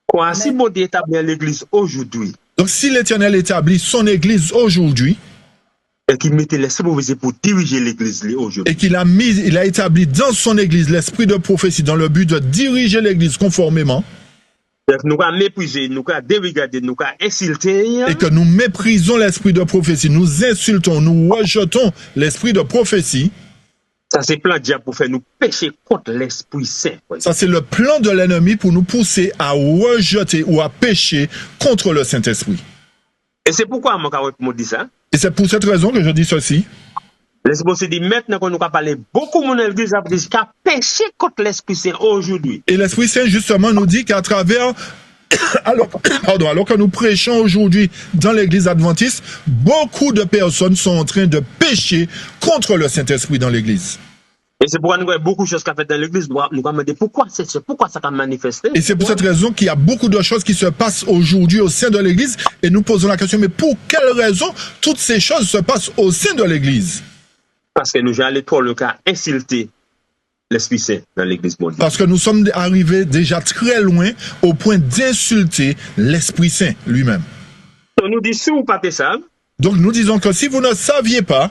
Quoi, si bon Dieu établit l'église aujourd'hui. Donc si l'Éternel établit son église aujourd'hui, et qu'il mettait l'esprit de prophétie pour diriger l'église aujourd'hui. Et qu'il a il a établi dans son église l'esprit de prophétie dans le but de diriger l'église conformément. Nous avons méprisé, nous avons déregardé, nous avons insulté. Et que nous méprisons l'esprit de prophétie, nous insultons, nous rejetons l'esprit de prophétie. Ça, c'est le plan de diable pour faire nous pécher contre l'Esprit Saint. Ça, c'est le plan de l'ennemi pour nous pousser à rejeter ou à pécher contre le Saint-Esprit. Et c'est pourquoi moi, je dis ça. Et c'est pour cette raison que je dis ceci. Laissez-moi se dire maintenant qu'on nous a parlé beaucoup de l'église qui a péché contre l'Esprit Saint aujourd'hui. Et l'Esprit Saint, justement, nous dit qu'à travers, alors que nous prêchons aujourd'hui dans l'église adventiste, beaucoup de personnes sont en train de pécher contre le Saint-Esprit dans l'église. Et c'est pourquoi nous avons beaucoup de choses qu'a fait dans l'église. Nous avons demandé pourquoi ça a manifesté. Et c'est pour cette raison qu'il y a beaucoup de choses qui se passent aujourd'hui au sein de l'église. Et nous posons la question, mais pour quelle raison toutes ces choses se passent au sein de l'église? Parce que nous allons trop le cas insulter l'Esprit Saint dans l'église mondiale. Parce que nous sommes arrivés déjà très loin au point d'insulter l'Esprit Saint lui-même. Donc nous disons, si vous ne savez pas, donc nous disons que si vous ne saviez pas,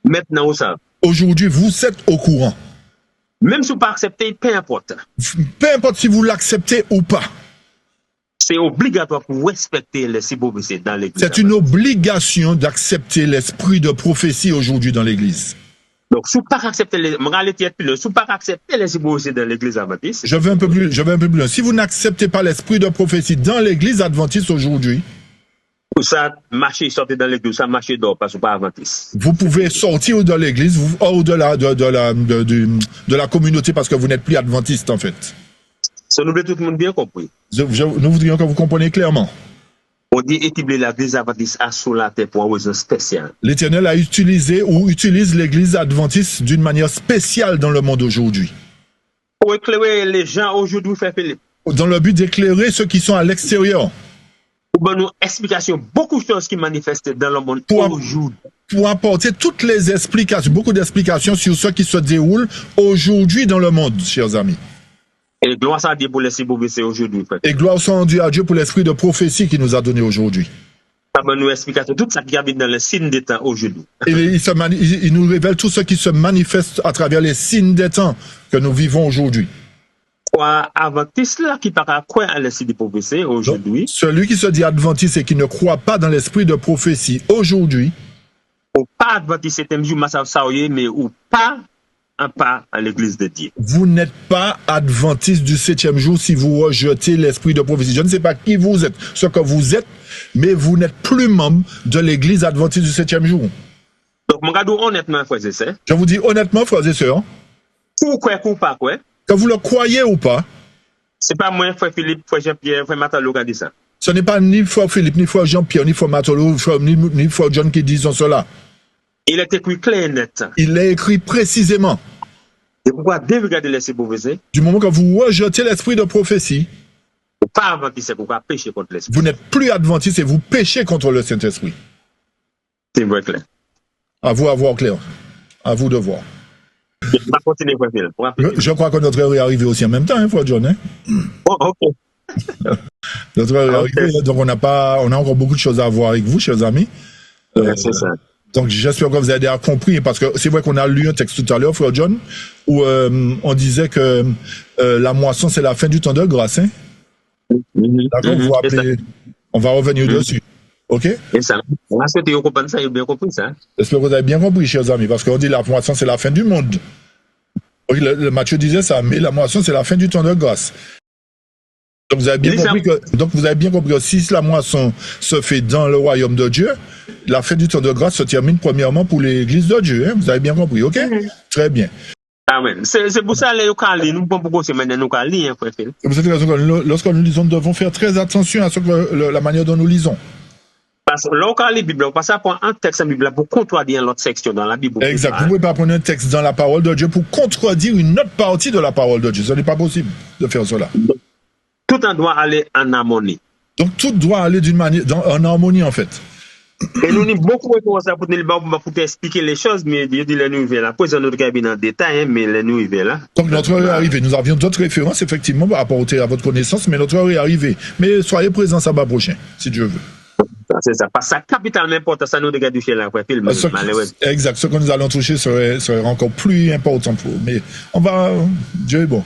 maintenant vous savez. Aujourd'hui, vous êtes au courant. Même si vous ne pas accepter, peu importe. Peu importe si vous l'acceptez ou pas. C'est obligatoire pour respecter l'esprit de prophétie dans l'église. C'est une obligation d'accepter l'esprit de prophétie aujourd'hui dans l'église. Donc, si vous ne pas accepter l'esprit de prophétie dans l'église adventiste. Je vais un peu plus loin. Si vous n'acceptez pas l'esprit de prophétie dans l'église adventiste aujourd'hui, ça marcher, sortir dans l'église, ça marcher dehors parce que pas adventiste. Vous pouvez sortir de l'église, au-delà de la communauté parce que vous n'êtes plus adventiste en fait. Ça nous tout le monde bien compris. Nous voudrions que vous compreniez clairement. On dit établir l'église adventiste sur la terre pour une raison spéciale. L'Éternel a utilisé ou utilise l'église adventiste d'une manière spéciale dans le monde aujourd'hui. Pour éclairer les gens aujourd'hui, Frère Philippe. Dans le but d'éclairer ceux qui sont à l'extérieur. Pour donner une explication, beaucoup de choses qui manifestent dans le monde aujourd'hui. Pour apporter toutes les explications, beaucoup d'explications sur ce qui se déroule aujourd'hui dans le monde, chers amis. Et gloire soit à Dieu pour l'esprit de prophétie aujourd'hui. Et gloire soit à Dieu pour l'esprit de prophétie qu'il nous a donné aujourd'hui. Ça va nous expliquer tout ça qui habite dans le signe des temps aujourd'hui. Et il nous révèle tout ce qui se manifeste à travers les signes des temps que nous vivons aujourd'hui. Adventiste là qui ne croit à l'esprit de prophétie aujourd'hui. Celui qui se dit adventiste et qui ne croit pas dans l'esprit de prophétie aujourd'hui. Ou pas adventiste 7e jour, mais ou pas à l'église de Dieu. Vous n'êtes pas adventiste du 7e jour si vous rejetez l'esprit de prophétie. Je ne sais pas qui vous êtes, ce que vous êtes, mais vous n'êtes plus membre de l'église adventiste du 7e jour. Donc, mon gars, honnêtement, frères et sœurs. Je vous dis honnêtement, frères et sœurs. Ou quoi, ou pas quoi. Que vous le croyez ou pas. C'est pas moi, frère Philippe, frère Jean-Pierre, frère Matalo qui a dit ça. Ce n'est pas ni frère Philippe, ni frère Jean-Pierre, ni frère Matalo, ni frère John qui disent cela. Il est écrit clair et net. Il est écrit précisément. Et pourquoi regarder l'esprit de prophétie? Du moment que vous rejetez l'esprit de prophétie, pas adventiste, pourquoi pécher contre l'esprit? Vous n'êtes plus adventiste et vous péchez contre le Saint-Esprit. C'est vrai clair. À vous à voir clair. À vous de voir. Je crois que notre heure est arrivée aussi en même temps, Frère John. Oh, ok. Notre heure est arrivée, donc on a encore beaucoup de choses à voir avec vous, chers amis. C'est ça. Donc j'espère que vous avez déjà compris, parce que c'est vrai qu'on a lu un texte tout à l'heure, Frère John, où on disait que la moisson, c'est la fin du temps de grâce. Hein? D'accord, vous vous rappelez, on va revenir dessus. OK? Et ça. Est-ce que tu comprends ça? J'ai bien compris ça. J'espère que vous avez bien compris, chers amis, parce qu'on dit la moisson, c'est la fin du monde. Oui, le Matthieu disait ça, mais la moisson, c'est la fin du temps de grâce. Donc vous avez bien compris que si la moisson se fait dans le royaume de Dieu, la fin du temps de grâce se termine premièrement pour l'église de Dieu. Hein? Vous avez bien compris, OK? Très bien. Amen. C'est pour ça que nous pouvons beaucoup se mettre nous lire. C'est pour cette raison que lorsque nous lisons, nous devons faire très attention à la manière dont nous lisons. Parce que là, la Bible, on passe à prendre un texte en Bible pour contredire l'autre section dans la Bible. Exact. Vous ne pouvez pas prendre un texte dans la parole de Dieu pour contredire une autre partie de la parole de Dieu. Ce n'est pas possible de faire cela. Tout en doit aller en harmonie. Donc tout doit aller en harmonie en fait. Et nous avons beaucoup de choses pour expliquer les choses, mais Dieu dit les nouvelles. Après, nous avons cabine en détail, mais les nouvelles là. Donc notre heure est arrivée. Nous avions d'autres références effectivement à apporter à votre connaissance, mais notre heure est arrivée. Mais soyez présents samedi prochain, si Dieu veut. C'est ça. Parce que ça capitalement important, ça nous regarde chez la film. Exact. Ce que nous allons toucher serait encore plus important pour vous. Mais on va. Dieu est bon.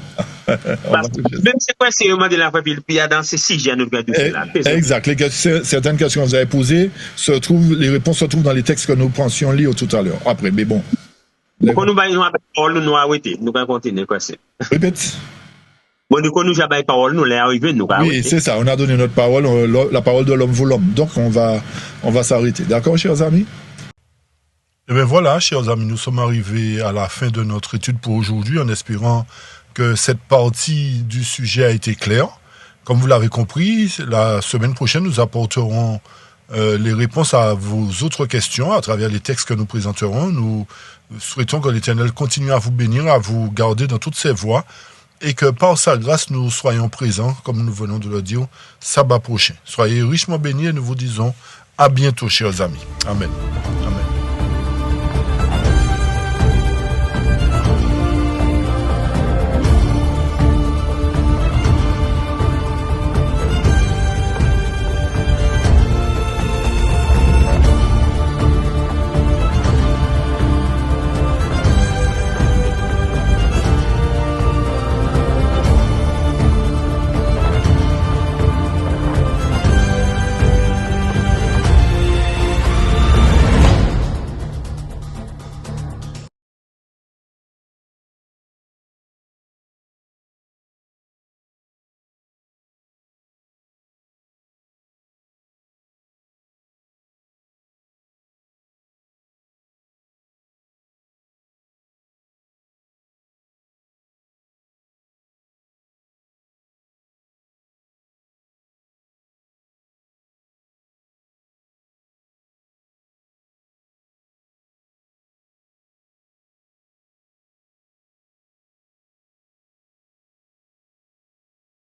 Même c'est quoi, c'est vraiment de la film, puis il y a dans ces sujets à nous regarder chez la. Exact. Certaines questions que vous avez posées, les réponses se trouvent dans les textes que nous pensions lire tout à l'heure. Après, mais bon. Quand nous allons parler, nous arrêter. Nous allons continuer. Répète. Bon, du coup, nous avons parole, nous l'avons arrivé, nous. Oui, c'est ça. On a donné notre parole, la parole de l'homme vaut l'homme. Donc, on va s'arrêter. D'accord, chers amis? Eh bien, voilà, chers amis, nous sommes arrivés à la fin de notre étude pour aujourd'hui, en espérant que cette partie du sujet a été claire. Comme vous l'avez compris, la semaine prochaine, nous apporterons les réponses à vos autres questions à travers les textes que nous présenterons. Nous souhaitons que l'Éternel continue à vous bénir, à vous garder dans toutes ses voies, et que par sa grâce, nous soyons présents, comme nous venons de le dire, sabbat prochain. Soyez richement bénis et nous vous disons à bientôt, chers amis. Amen. Amen.